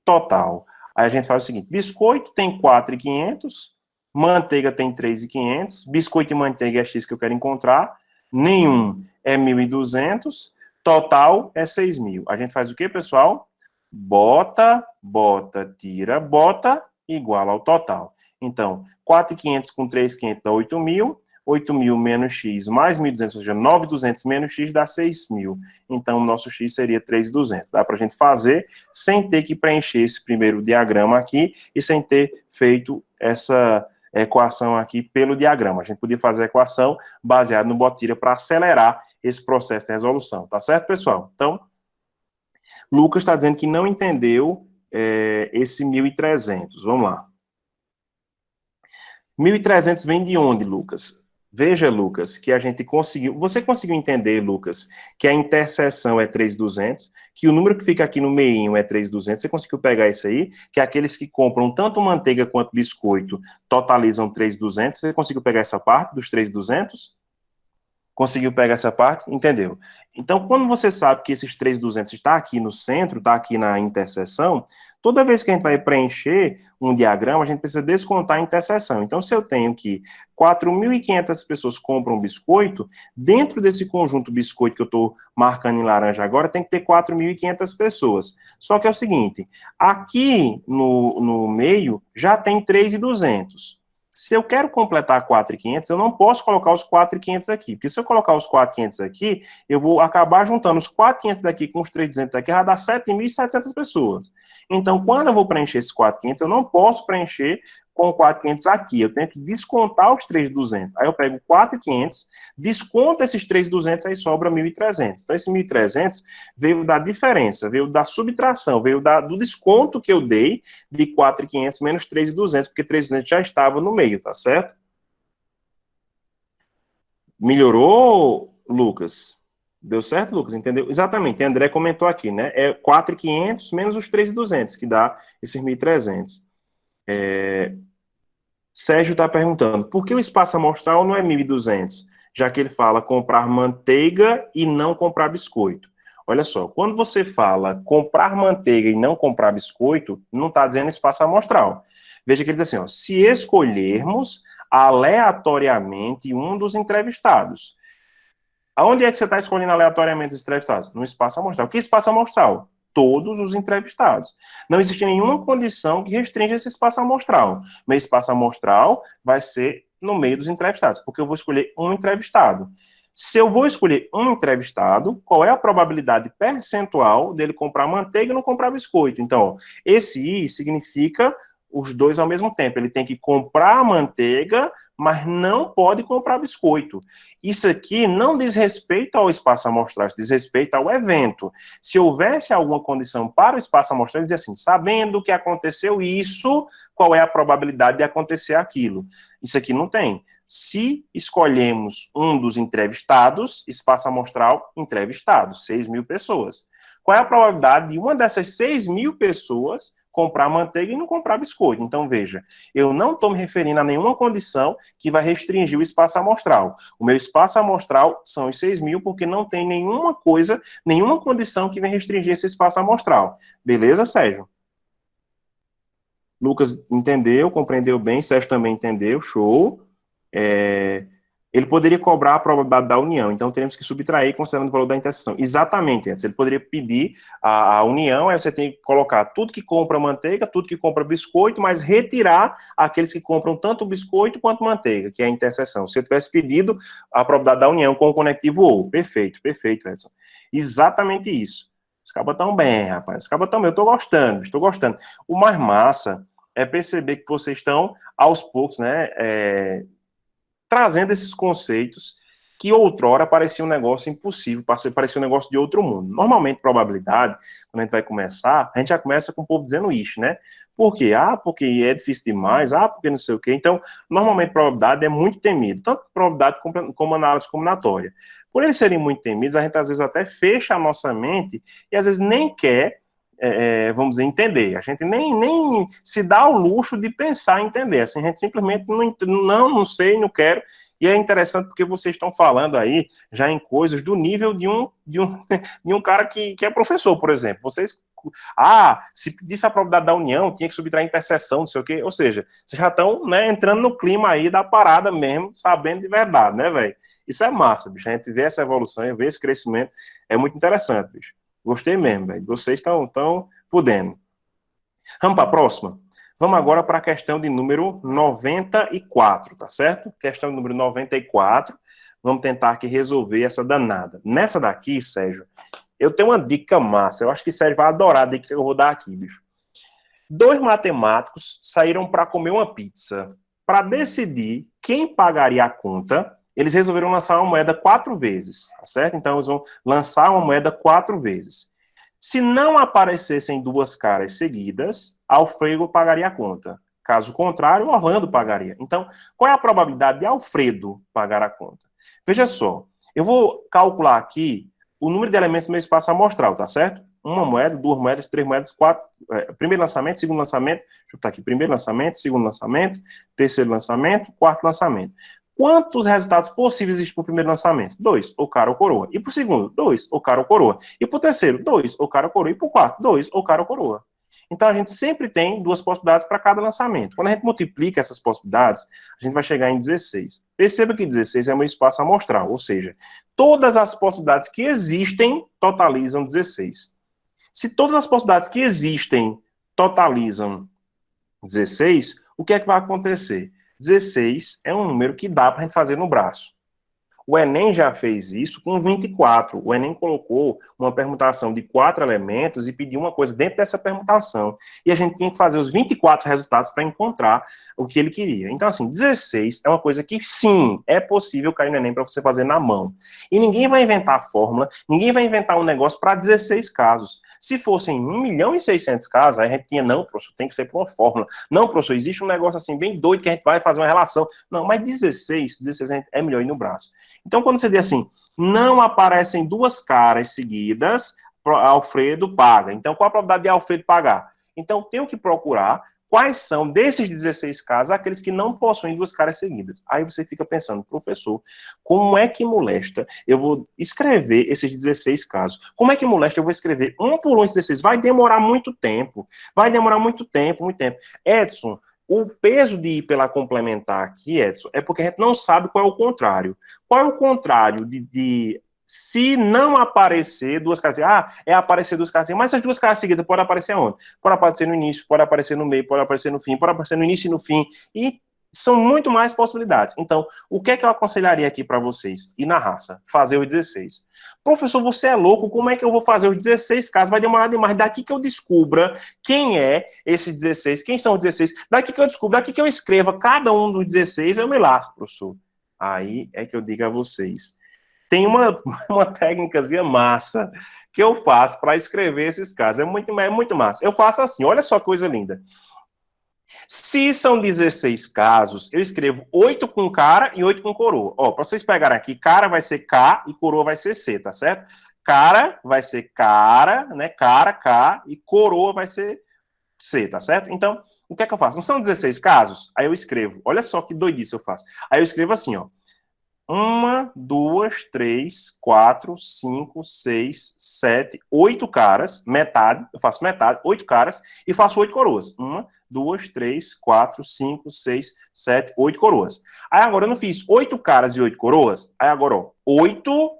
Speaker 1: total. Aí a gente faz o seguinte, biscoito tem 4.500, manteiga tem 3.500, biscoito e manteiga é x que eu quero encontrar, nenhum é 1.200, total é 6.000. A gente faz o quê, pessoal? Bota, tira, bota, igual ao total. Então, 4.500 com 3.500 dá 8.000, 8.000 menos x mais 1.200, ou seja, 9.200 menos x dá 6.000. Então, o nosso x seria 3.200. Dá para a gente fazer sem ter que preencher esse primeiro diagrama aqui e sem ter feito essa equação aqui pelo diagrama. A gente podia fazer a equação baseada no Botira para acelerar esse processo de resolução. Tá certo, pessoal? Então, Lucas está dizendo que não entendeu esse 1.300. Vamos lá. 1.300 vem de onde, Lucas? Veja, Lucas, que a gente conseguiu... Você conseguiu entender, Lucas, que a interseção é 3.200, que o número que fica aqui no meinho é 3.200. Você conseguiu pegar isso aí? Que aqueles que compram tanto manteiga quanto biscoito totalizam 3.200. Você conseguiu pegar essa parte dos 3.200? Conseguiu pegar essa parte? Entendeu? Então, quando você sabe que esses 3.200 está aqui no centro, está aqui na interseção, toda vez que a gente vai preencher um diagrama, a gente precisa descontar a interseção. Então, se eu tenho que 4.500 pessoas compram biscoito, dentro desse conjunto biscoito que eu estou marcando em laranja agora, tem que ter 4.500 pessoas. Só que é o seguinte, aqui no meio já tem 3.200. Se eu quero completar 4.500, eu não posso colocar os 4.500 aqui, porque se eu colocar os 4.500 aqui, eu vou acabar juntando os 4.500 daqui com os 3.200 daqui, vai dar 7.700 pessoas. Então, quando eu vou preencher esses 4.500, eu não posso preencher com 4.500 aqui, eu tenho que descontar os 3.200. Aí eu pego 4.500, desconto esses 3.200, aí sobra 1.300. Então, esse 1.300 veio da diferença, veio da subtração, veio do desconto que eu dei de 4.500 menos 3.200, porque 3.200 já estava no meio, tá certo? Melhorou, Lucas? Deu certo, Lucas? Entendeu? Exatamente, André comentou aqui, né? É 4.500 menos os 3.200, que dá esses 1.300. Sérgio está perguntando, por que o espaço amostral não é 1.200? Já que ele fala comprar manteiga e não comprar biscoito. Olha só, quando você fala comprar manteiga e não comprar biscoito, não está dizendo espaço amostral. Veja que ele diz assim, ó, se escolhermos aleatoriamente um dos entrevistados. Aonde é que você está escolhendo aleatoriamente os entrevistados? No espaço amostral. Que espaço amostral? Todos os entrevistados. Não existe nenhuma condição que restrinja esse espaço amostral. Meu espaço amostral vai ser no meio dos entrevistados, porque eu vou escolher um entrevistado. Se eu vou escolher um entrevistado, qual é a probabilidade percentual dele comprar manteiga e não comprar biscoito? Então, ó, esse I significa os dois ao mesmo tempo. Ele tem que comprar a manteiga, mas não pode comprar biscoito. Isso aqui não diz respeito ao espaço amostral, diz respeito ao evento. Se houvesse alguma condição para o espaço amostral, ele diz assim, sabendo que aconteceu isso, qual é a probabilidade de acontecer aquilo? Isso aqui não tem. Se escolhemos um dos entrevistados, espaço amostral, entrevistados, 6.000 pessoas. Qual é a probabilidade de uma dessas 6.000 pessoas comprar manteiga e não comprar biscoito? Então, veja, eu não estou me referindo a nenhuma condição que vai restringir o espaço amostral. O meu espaço amostral são os 6.000, porque não tem nenhuma coisa, nenhuma condição que venha restringir esse espaço amostral. Beleza, Sérgio? Lucas entendeu, compreendeu bem, Sérgio também entendeu, show. Ele poderia cobrar a probabilidade da união, então teremos que subtrair considerando o valor da interseção. Exatamente, antes. Ele poderia pedir a união, aí você tem que colocar tudo que compra manteiga, tudo que compra biscoito, mas retirar aqueles que compram tanto biscoito quanto manteiga, que é a interseção. Se eu tivesse pedido a probabilidade da união com o conectivo OU. Perfeito, perfeito, Edson. Exatamente isso. Os cabas tão bem, rapaz. Os cabas tão bem. Eu estou gostando, estou gostando. O mais massa é perceber que vocês estão, aos poucos, né, trazendo esses conceitos que outrora parecia um negócio impossível, parecia um negócio de outro mundo. Normalmente, probabilidade, quando a gente vai começar, a gente já começa com o povo dizendo isso, né? Por quê? Ah, porque é difícil demais, porque não sei o quê. Então, normalmente, probabilidade é muito temido, tanto probabilidade como análise combinatória. Por eles serem muito temidos, a gente às vezes até fecha a nossa mente e às vezes nem quer, vamos dizer, entender. A gente nem se dá o luxo de pensar em entender. Assim, a gente simplesmente não sei, não quero. E é interessante porque vocês estão falando aí já em coisas do nível de um cara que é professor, por exemplo. Vocês, se pedisse a probabilidade da união, tinha que subtrair a interseção, não sei o quê. Ou seja, vocês já estão, né, entrando no clima aí da parada mesmo, sabendo de verdade, né, velho? Isso é massa, bicho. A gente vê essa evolução, vê esse crescimento, é muito interessante, bicho. Gostei mesmo, velho. Vocês estão podendo. Vamos para a próxima? Vamos agora para a questão de número 94, tá certo? Questão de número 94. Vamos tentar aqui resolver essa danada. Nessa daqui, Sérgio, eu tenho uma dica massa. Eu acho que Sérgio vai adorar a dica que eu vou dar aqui, bicho. 2 matemáticos saíram para comer uma pizza. Para decidir quem pagaria a conta, eles resolveram lançar uma moeda 4 vezes, tá certo? Então, eles vão lançar uma moeda 4 vezes. Se não aparecessem 2 caras seguidas, Alfredo pagaria a conta. Caso contrário, Orlando pagaria. Então, qual é a probabilidade de Alfredo pagar a conta? Veja só, eu vou calcular aqui o número de elementos do meu espaço amostral, tá certo? Uma moeda, 2 moedas, 3 moedas, 4... primeiro lançamento, segundo lançamento, deixa eu botar aqui, primeiro lançamento, segundo lançamento, terceiro lançamento, quarto lançamento. Quantos resultados possíveis existem para o primeiro lançamento? 2, ou cara ou coroa. E para o segundo? 2, ou cara ou coroa. E para o terceiro? 2, ou cara ou coroa. E para o quarto? 2, ou cara ou coroa. Então, a gente sempre tem 2 possibilidades para cada lançamento. Quando a gente multiplica essas possibilidades, a gente vai chegar em 16. Perceba que 16 é o meu espaço amostral, ou seja, todas as possibilidades que existem totalizam 16. Se todas as possibilidades que existem totalizam 16, o que é que vai acontecer? 16 é um número que dá para a gente fazer no braço. O Enem já fez isso com 24. O Enem colocou uma permutação de 4 elementos e pediu uma coisa dentro dessa permutação. E a gente tinha que fazer os 24 resultados para encontrar o que ele queria. Então, assim, 16 é uma coisa que, sim, é possível cair no Enem para você fazer na mão. E ninguém vai inventar a fórmula, ninguém vai inventar um negócio para 16 casos. Se fossem 1.600.000 casos, aí a gente tinha, não, professor, tem que ser por uma fórmula. Não, professor, existe um negócio assim bem doido que a gente vai fazer uma relação. Não, mas 16 é melhor ir no braço. Então, quando você diz assim, não aparecem 2 caras seguidas, Alfredo paga. Então, qual a probabilidade de Alfredo pagar? Então, eu tenho que procurar quais são, desses 16 casos, aqueles que não possuem 2 caras seguidas. Aí você fica pensando, professor, como é que molesta eu vou escrever esses 16 casos? Como é que molesta eu vou escrever um por um esses 16? Vai demorar muito tempo. Vai demorar muito tempo, muito tempo. Edson, o peso de ir pela complementar aqui, Edson, é porque a gente não sabe qual é o contrário. Qual é o contrário de se não aparecer 2 caras seguidas? Ah, é aparecer 2 caras seguidas. Mas essas 2 caras seguidas podem aparecer onde? Pode aparecer no início, pode aparecer no meio, pode aparecer no fim, pode aparecer no início e no fim. E são muito mais possibilidades. Então, o que é que eu aconselharia aqui para vocês? Ir na raça, fazer os 16. Professor, você é louco, como é que eu vou fazer os 16 casos? Vai demorar demais. Daqui que eu descubra quem é esse 16, quem são os 16, daqui que eu descubra, daqui que eu escreva cada um dos 16, eu me lasco, professor. Aí é que eu digo a vocês. Tem uma técnicazinha massa que eu faço para escrever esses casos. É muito massa. Eu faço assim, olha só que coisa linda. Se são 16 casos, eu escrevo 8 com cara e 8 com coroa. Ó, para vocês pegarem aqui, cara vai ser K e coroa vai ser C, tá certo? Cara vai ser cara, né? Cara, K e coroa vai ser C, tá certo? Então, o que é que eu faço? Não são 16 casos? Aí eu escrevo. Olha só que doidice eu faço. Aí eu escrevo assim, ó. 1, 2, 3, 4, 5, 6, 7, 8 caras, metade, eu faço metade, 8 caras, e faço 8 coroas. 1, 2, 3, 4, 5, 6, 7, 8 coroas. Aí agora eu não fiz 8 caras e 8 coroas, aí agora, ó, 8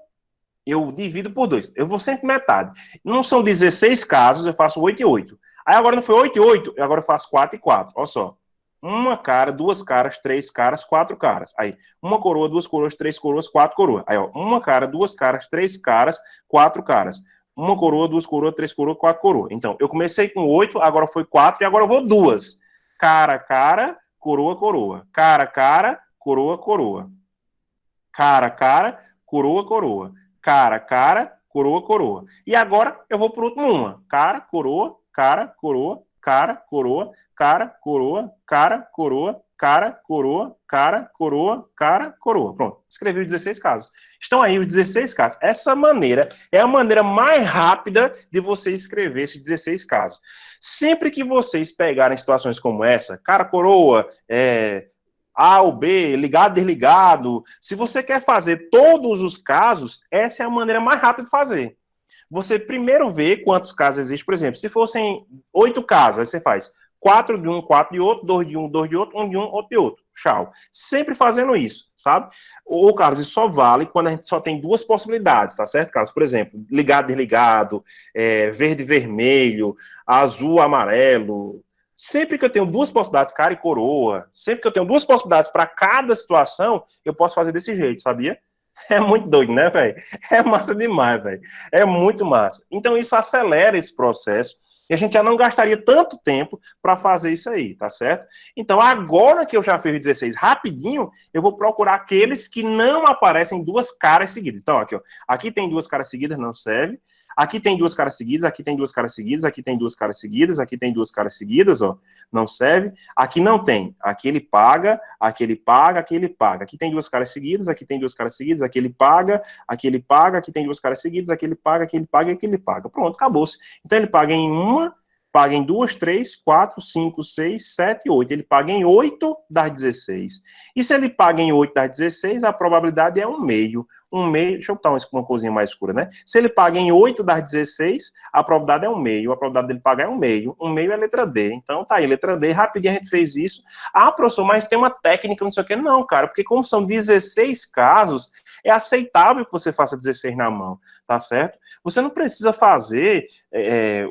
Speaker 1: eu divido por 2. Eu vou sempre metade. Não são 16 casos, eu faço 8 e 8. Aí agora não foi 8 e 8, agora eu faço 4 e 4. Olha só. 1 cara, 2 caras, 3 caras, 4 caras. Aí, 1 coroa, 2 coroas, 3 coroas, 4 coroas. Aí, ó, 1 cara, 2 caras, 3 caras, 4 caras. 1 coroa, 2 coroas, 3 coroas, 4 coroas. Então, eu comecei com 8, agora foi 4 e agora eu vou 2. Cara, cara, coroa, coroa. Cara, cara, coroa, coroa. Cara, cara, coroa, coroa. Cara, cara, coroa, coroa. E agora eu vou pro último uma. Cara, coroa, cara, coroa, cara, coroa, cara, coroa, cara, coroa, cara, coroa, cara, coroa, cara, coroa. Pronto, escrevi os 16 casos. Estão aí os 16 casos. Essa maneira é a maneira mais rápida de você escrever esses 16 casos. Sempre que vocês pegarem situações como essa, cara, coroa, A ou B, ligado, desligado, se você quer fazer todos os casos, essa é a maneira mais rápida de fazer. Você primeiro vê quantos casos existem, por exemplo, se fossem 8 casos, aí você faz 4 de um, 4 de outro, 2 de um, 2 de outro, 1 de um, outro de outro. Tchau. Sempre fazendo isso, sabe? Ou, Carlos, isso só vale quando a gente só tem 2 possibilidades, tá certo, Carlos? Por exemplo, ligado, desligado, verde, vermelho, azul, amarelo, Sempre que eu tenho duas possibilidades, cara e coroa, sempre que eu tenho duas possibilidades para cada situação, eu posso fazer desse jeito, sabia? É muito doido, né, velho? É massa demais, velho. É muito massa. Então, isso acelera esse processo e a gente já não gastaria tanto tempo para fazer isso aí, tá certo? Então, agora que eu já fiz o 16 rapidinho, eu vou procurar aqueles que não aparecem duas caras seguidas. Então, aqui, ó. Aqui tem duas caras seguidas, não serve. Aqui tem duas caras seguidas, aqui tem duas caras seguidas, aqui tem duas caras seguidas, aqui tem duas caras seguidas, ó. Não serve. Aqui não tem. Aqui ele paga, aqui ele paga, aqui ele paga. Aqui tem duas caras seguidas, aqui tem duas caras seguidas, aqui ele paga, aqui tem duas caras seguidas, aqui ele paga, aqui ele paga e aqui ele paga. Pronto, acabou-se. Então ele paga em uma, paga em 2, 3, 4, 5, 6, 7, 8. Ele paga em 8 das 16. E se ele paga em 8 das 16, a probabilidade é 1/2. 1/2, deixa eu botar uma coisinha mais escura, né? Se ele paga em 8 das 16, a probabilidade é 1/2. A probabilidade dele pagar é 1/2. 1/2 é letra D. Então tá aí, letra D. Rapidinho a gente fez isso. Ah, professor, mas tem uma técnica, não sei o quê. Não, cara, porque como são 16 casos, é aceitável que você faça 16 na mão, tá certo? Você não precisa fazer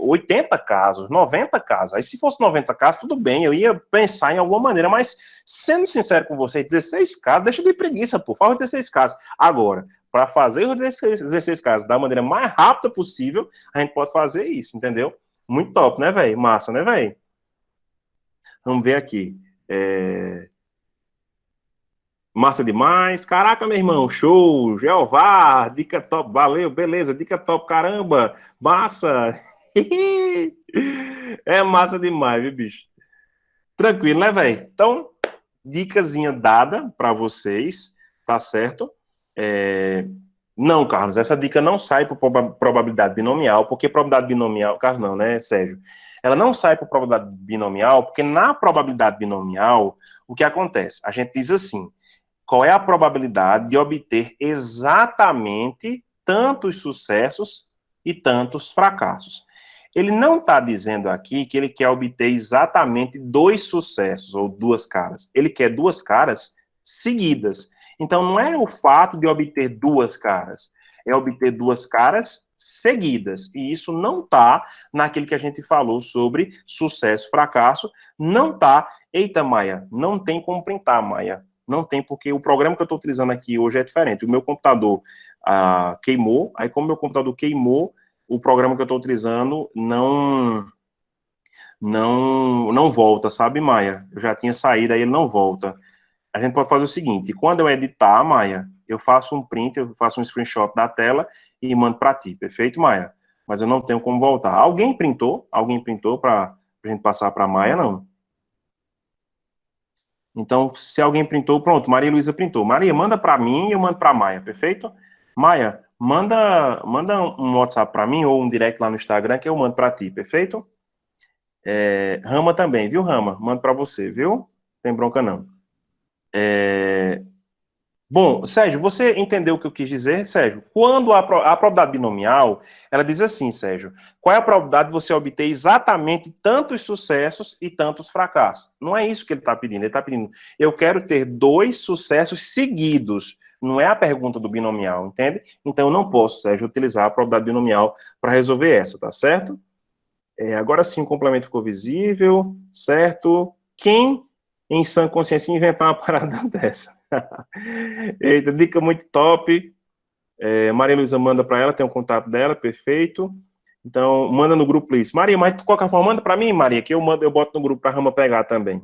Speaker 1: 80 casos, 90 casos. Aí se fosse 90 casos, tudo bem, eu ia pensar em alguma maneira, mas sendo sincero com você, 16 casos, deixa de preguiça, pô, faz 16 casos. Agora, para fazer os 16 casos da maneira mais rápida possível, a gente pode fazer isso, entendeu? Muito top, né, velho? Massa, né, velho? Vamos ver aqui. Massa demais. Caraca, meu irmão, show. Jeová, dica top, valeu, beleza, dica top, caramba, massa. É massa demais, viu, bicho? Tranquilo, né, velho? Então, dicasinha dada para vocês, tá certo? Não, Carlos, essa dica não sai por probabilidade binomial, porque probabilidade binomial, Carlos, não, né, Sérgio? Ela não sai por probabilidade binomial, porque na probabilidade binomial, o que acontece? A gente diz assim, qual é a probabilidade de obter exatamente tantos sucessos e tantos fracassos? Ele não está dizendo aqui que ele quer obter exatamente 2 sucessos ou 2 caras. Ele quer 2 caras seguidas. Então, não é o fato de obter 2 caras, é obter 2 caras seguidas. E isso não está naquilo que a gente falou sobre sucesso, fracasso. Não está. Eita, Maia, não tem como printar, Maia. Não tem, porque o programa que eu estou utilizando aqui hoje é diferente. O meu computador queimou, aí como o meu computador queimou, o programa que eu estou utilizando não volta, sabe, Maia? Eu já tinha saído, aí ele não volta. A gente pode fazer o seguinte, quando eu editar, Maia, eu faço um print, eu faço um screenshot da tela e mando para ti, perfeito, Maia? Mas eu não tenho como voltar. Alguém printou? Alguém printou para a gente passar para Maia? Não. Então, se alguém printou, pronto, Maria Luísa printou. Maria, manda para mim e eu mando para Maia, perfeito? Maia, manda um WhatsApp para mim ou um direct lá no Instagram que eu mando para ti, perfeito? Rama também, viu, Rama? Mando para você, viu? Tem bronca não. Bom, Sérgio, você entendeu o que eu quis dizer, Sérgio? Quando a probabilidade binomial, ela diz assim, Sérgio, qual é a probabilidade de você obter exatamente tantos sucessos e tantos fracassos? Não é isso que ele está pedindo. Ele está pedindo, eu quero ter 2 sucessos seguidos. Não é a pergunta do binomial, entende? Então, eu não posso, Sérgio, utilizar a probabilidade binomial para resolver essa, tá certo? Agora sim, o complemento ficou visível, certo? Quem, em sã consciência, inventar uma parada dessa? Eita, dica muito top. Maria Luísa manda para ela, tem um contato dela, perfeito. Então, manda no grupo, please. Maria, mas de qualquer forma, manda para mim, Maria, que eu boto no grupo para a Rama pegar também.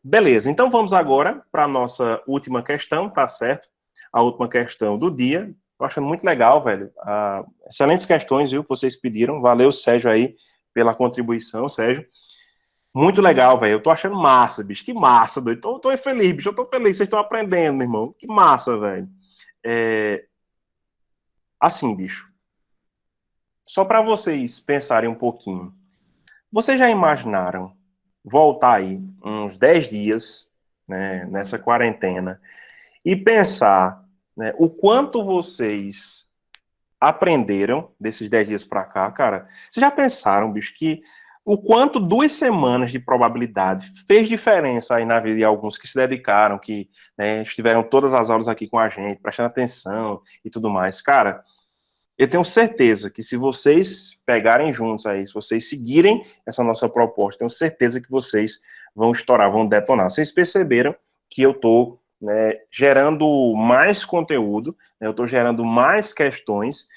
Speaker 1: Beleza, então vamos agora para a nossa última questão, tá certo? A última questão do dia. Tô achando muito legal, velho. Excelentes questões, viu, que vocês pediram. Valeu, Sérgio, aí, pela contribuição, Sérgio. Muito legal, velho. Eu tô achando massa, bicho. Que massa, doido. Tô feliz, bicho. Eu tô feliz. Vocês estão aprendendo, meu irmão. Que massa, velho. Assim, bicho. Só para vocês pensarem um pouquinho. Vocês já imaginaram voltar aí uns 10 dias, né, nessa quarentena e pensar, né, o quanto vocês aprenderam desses 10 dias para cá, cara? Vocês já pensaram, bicho, que o quanto 2 semanas de probabilidade fez diferença aí na vida de alguns que se dedicaram, que, né, estiveram todas as aulas aqui com a gente, prestando atenção e tudo mais. Cara, eu tenho certeza que se vocês pegarem juntos aí, se vocês seguirem essa nossa proposta, tenho certeza que vocês vão estourar, vão detonar. Vocês perceberam que eu estou, né, gerando mais conteúdo, né, eu estou gerando mais questões.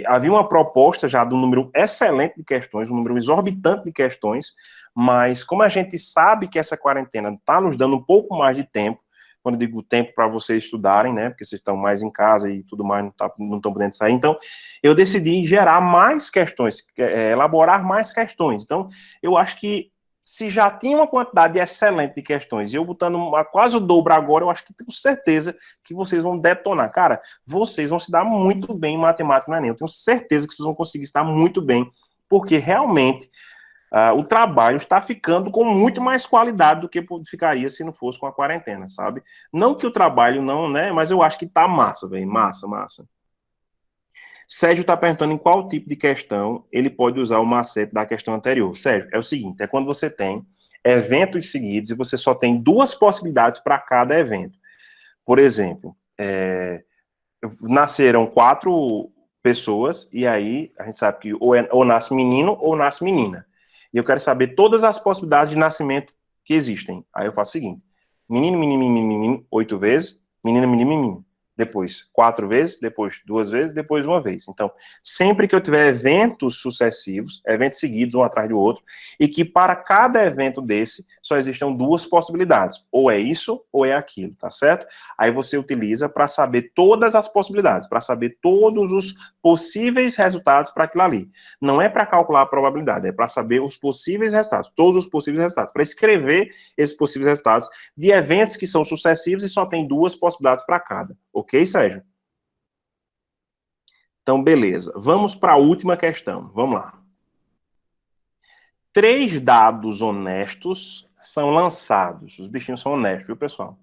Speaker 1: Havia uma proposta já de um número excelente de questões, um número exorbitante de questões, mas como a gente sabe que essa quarentena está nos dando um pouco mais de tempo, quando eu digo tempo para vocês estudarem, né, porque vocês estão mais em casa e tudo mais, não estão podendo sair, então eu decidi gerar mais questões, elaborar mais questões. Então, eu acho que se já tinha uma quantidade excelente de questões, e eu botando quase o dobro agora, eu acho que tenho certeza que vocês vão detonar. Cara, vocês vão se dar muito bem em matemática no Enem, eu tenho certeza que vocês vão conseguir se dar muito bem, porque realmente o trabalho está ficando com muito mais qualidade do que ficaria se não fosse com a quarentena, sabe? Não que o trabalho não, né? Mas eu acho que tá massa, velho. Massa, massa. Sérgio está perguntando em qual tipo de questão ele pode usar o macete da questão anterior. Sérgio, é o seguinte, é quando você tem eventos seguidos e você só tem duas possibilidades para cada evento. Por exemplo, nasceram 4 pessoas e aí a gente sabe que ou nasce menino ou nasce menina. E eu quero saber todas as possibilidades de nascimento que existem. Aí eu faço o seguinte, menino, menino, menino, menino, 8 vezes, menina, menino, menino. Depois 4 vezes, depois 2 vezes, depois 1 vez. Então, sempre que eu tiver eventos sucessivos, eventos seguidos, um atrás do outro, e que para cada evento desse, só existam 2 possibilidades. Ou é isso, ou é aquilo, tá certo? Aí você utiliza para saber todas as possibilidades, para saber todos os possíveis resultados para aquilo ali. Não é para calcular a probabilidade, é para saber os possíveis resultados, todos os possíveis resultados, para escrever esses possíveis resultados de eventos que são sucessivos e só tem 2 possibilidades para cada. Ok, Sérgio? Então, beleza. Vamos para a última questão. Vamos lá. 3 dados honestos são lançados. Os bichinhos são honestos, viu, pessoal?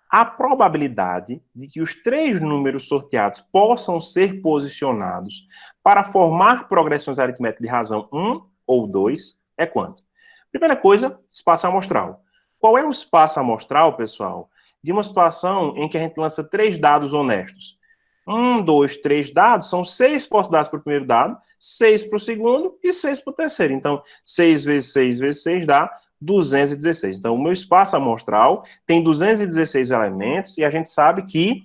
Speaker 1: A probabilidade de que os 3 números sorteados possam ser posicionados para formar progressões aritméticas de razão 1 ou 2 é quanto? Primeira coisa, espaço amostral. Qual é o espaço amostral, pessoal, de uma situação em que a gente lança 3 dados honestos? 1, 2, 3 dados, são 6 possibilidades para o primeiro dado, 6 para o segundo e 6 para o terceiro. Então, 6 vezes 6 vezes 6 dá 216. Então, o meu espaço amostral tem 216 elementos e a gente sabe que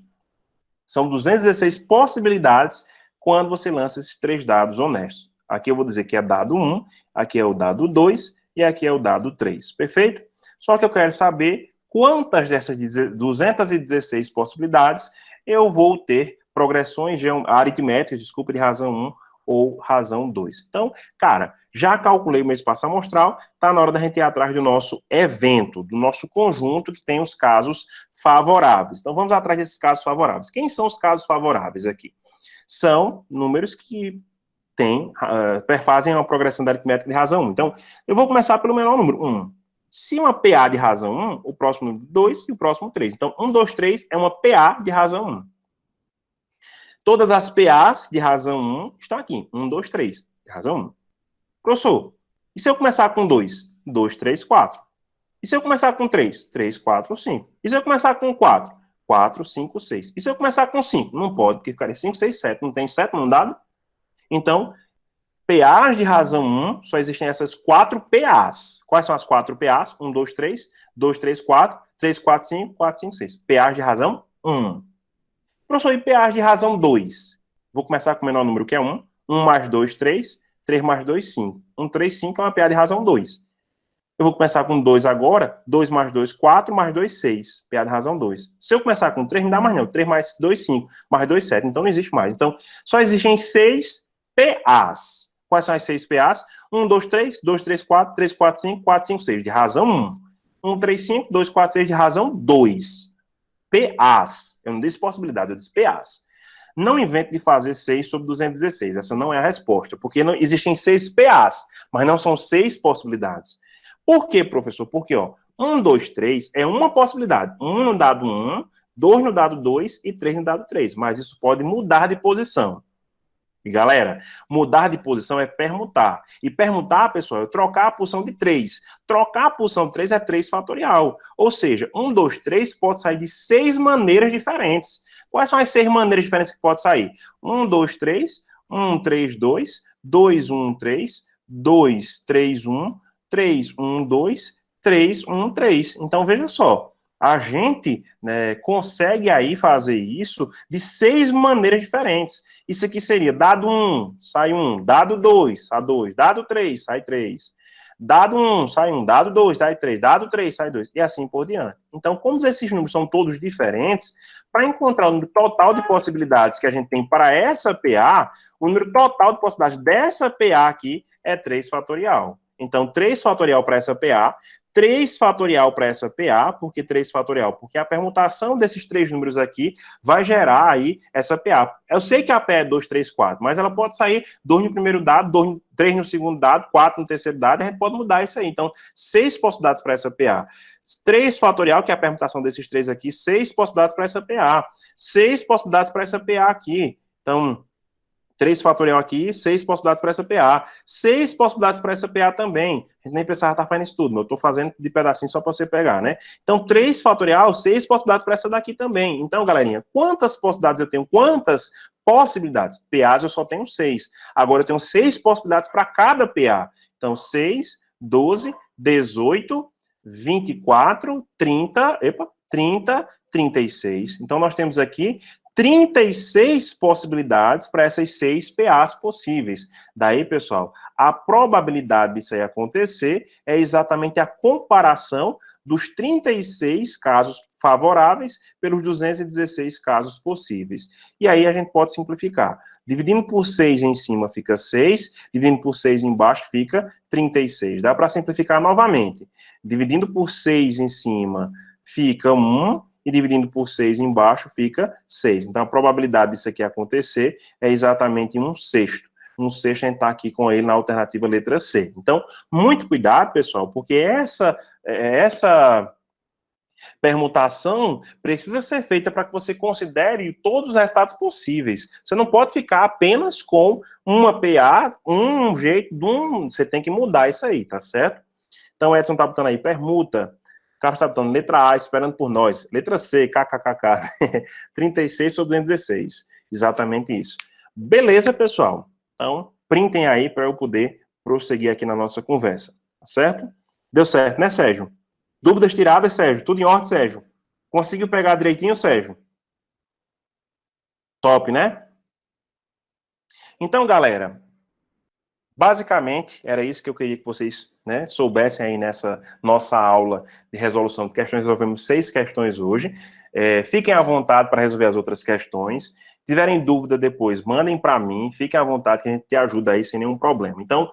Speaker 1: são 216 possibilidades quando você lança esses 3 dados honestos. Aqui eu vou dizer que é dado 1, aqui é o dado 2 e aqui é o dado 3. Perfeito? Só que eu quero saber quantas dessas 216 possibilidades eu vou ter progressões aritméticas, desculpa, de razão 1 ou razão 2. Então, cara, já calculei o meu espaço amostral, está na hora da gente ir atrás do nosso evento, do nosso conjunto que tem os casos favoráveis. Então, vamos atrás desses casos favoráveis. Quem são os casos favoráveis aqui? São números que fazem uma progressão da aritmética de razão 1. Então, eu vou começar pelo menor número, 1. Se uma PA de razão 1, o próximo número 2 e o próximo 3. Então, 1, 2, 3 é uma PA de razão 1. Todas as PAs de razão 1 estão aqui. 1, 2, 3, de razão 1. Professor, e se eu começar com 2? 2, 3, 4. E se eu começar com 3? 3, 4, 5. E se eu começar com 4? 4, 5, 6. E se eu começar com 5? Não pode, porque ficaria 5, 6, 7. Não tem 7 no dado? Então, PAs de razão 1, só existem essas 4 PAs. Quais são as 4 PAs? 1, 2, 3, 2, 3, 4, 3, 4, 5, 4, 5, 6. PAs de razão 1. Professor, e PAs de razão 2? Vou começar com o menor número, que é 1. 1 mais 2, 3. 3 mais 2, 5. 1, 3, 5 é uma PA de razão 2. Eu vou começar com 2 agora. 2 mais 2, 4. Mais 2, 6. PA de razão 2. Se eu começar com 3, não dá mais não. 3 mais 2, 5. Mais 2, 7. Então não existe mais. Então, só existem 6 PAs. Quais são as 6 PAs? 1, 2, 3. 2, 3, 4. 3, 4, 5. 4, 5, 6. De razão 1. 1, 3, 5. 2, 4, 6. De razão 2. PAs. Eu não disse possibilidade, eu disse PAs. Não invente de fazer 6 sobre 216. Essa não é a resposta, porque não, existem 6 PAs, mas não são 6 possibilidades. Por quê, professor? Porque, 1, 2, 3 é uma possibilidade. 1 no dado 1, 2 no dado 2 e 3 no dado 3. Mas isso pode mudar de posição. E, galera, mudar de posição é permutar. E permutar, pessoal, é trocar a posição de 3. Trocar a posição de 3 é 3 fatorial. Ou seja, 1, 2, 3 pode sair de 6 maneiras diferentes. Quais são as 6 maneiras diferentes que pode sair? 1, 2, 3, 1, 3, 2, 2, 1, 3, 2, 3, 1, 3, 1, 2, 3, 1, 3. Então, veja só, a gente, né, consegue aí fazer isso de 6 maneiras diferentes. Isso aqui seria dado 1, sai 1, dado 2, sai 2, dado 3, sai 3. Dado 1, sai 1, dado 2, sai 3, dado 3, sai 2, e assim por diante. Então, como esses números são todos diferentes, para encontrar o número total de possibilidades que a gente tem para essa PA, o número total de possibilidades dessa PA aqui é 3 fatorial. Então, 3 fatorial para essa PA, 3 fatorial para essa PA, por que 3 fatorial? Porque a permutação desses 3 números aqui vai gerar aí essa PA. Eu sei que a PA é 2, 3, 4, mas ela pode sair 2 no primeiro dado, 3 no segundo dado, 4 no terceiro dado, a gente pode mudar isso aí. Então, 6 possibilidades para essa PA. 3 fatorial, que é a permutação desses 3 aqui, 6 possibilidades para essa PA. 6 possibilidades para essa PA aqui. Então, 3 fatorial aqui, 6 possibilidades para essa PA. 6 possibilidades para essa PA também. A gente nem precisava estar fazendo isso tudo, mas eu estou fazendo de pedacinho só para você pegar, né? Então, 3 fatorial, 6 possibilidades para essa daqui também. Então, galerinha, quantas possibilidades eu tenho? Quantas possibilidades? PAs eu só tenho 6. Agora eu tenho 6 possibilidades para cada PA. Então, 6, 12, 18, 24, 30, 36. Então, nós temos aqui 36 possibilidades para essas 6 PAs possíveis. Daí, pessoal, a probabilidade disso aí acontecer é exatamente a comparação dos 36 casos favoráveis pelos 216 casos possíveis. E aí a gente pode simplificar. Dividindo por 6 em cima fica 6, dividindo por 6 embaixo fica 36. Dá para simplificar novamente. Dividindo por 6 em cima fica 1, e dividindo por 6 embaixo fica 6. Então, a probabilidade disso aqui acontecer é exatamente 1/6. 1/6 a gente está aqui com ele na alternativa letra C. Então, muito cuidado, pessoal, porque essa permutação precisa ser feita para que você considere todos os resultados possíveis. Você não pode ficar apenas com uma PA, um jeito, você tem que mudar isso aí, tá certo? Então, Edson está botando aí, permuta. O Carlos está botando letra A, esperando por nós. Letra C, kkkk. 36 sobre 216. Exatamente isso. Beleza, pessoal? Então, printem aí para eu poder prosseguir aqui na nossa conversa. Tá certo? Deu certo, né, Sérgio? Dúvidas tiradas, Sérgio? Tudo em ordem, Sérgio? Conseguiu pegar direitinho, Sérgio? Top, né? Então, galera, basicamente, era isso que eu queria que vocês, né, soubessem aí nessa nossa aula de resolução de questões. Resolvemos 6 questões hoje. Fiquem à vontade para resolver as outras questões. Se tiverem dúvida depois, mandem para mim. Fiquem à vontade que a gente te ajuda aí sem nenhum problema. Então,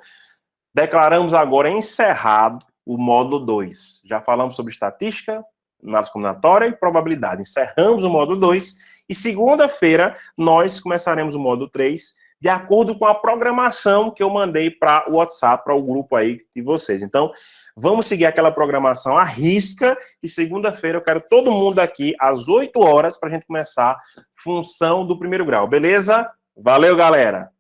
Speaker 1: declaramos agora encerrado o módulo 2. Já falamos sobre estatística, análise combinatória e probabilidade. Encerramos o módulo 2 e segunda-feira nós começaremos o módulo 3 de acordo com a programação que eu mandei para o WhatsApp, para o grupo aí de vocês. Então, vamos seguir aquela programação à risca e segunda-feira eu quero todo mundo aqui às 8 horas para a gente começar função do primeiro grau, beleza? Valeu, galera!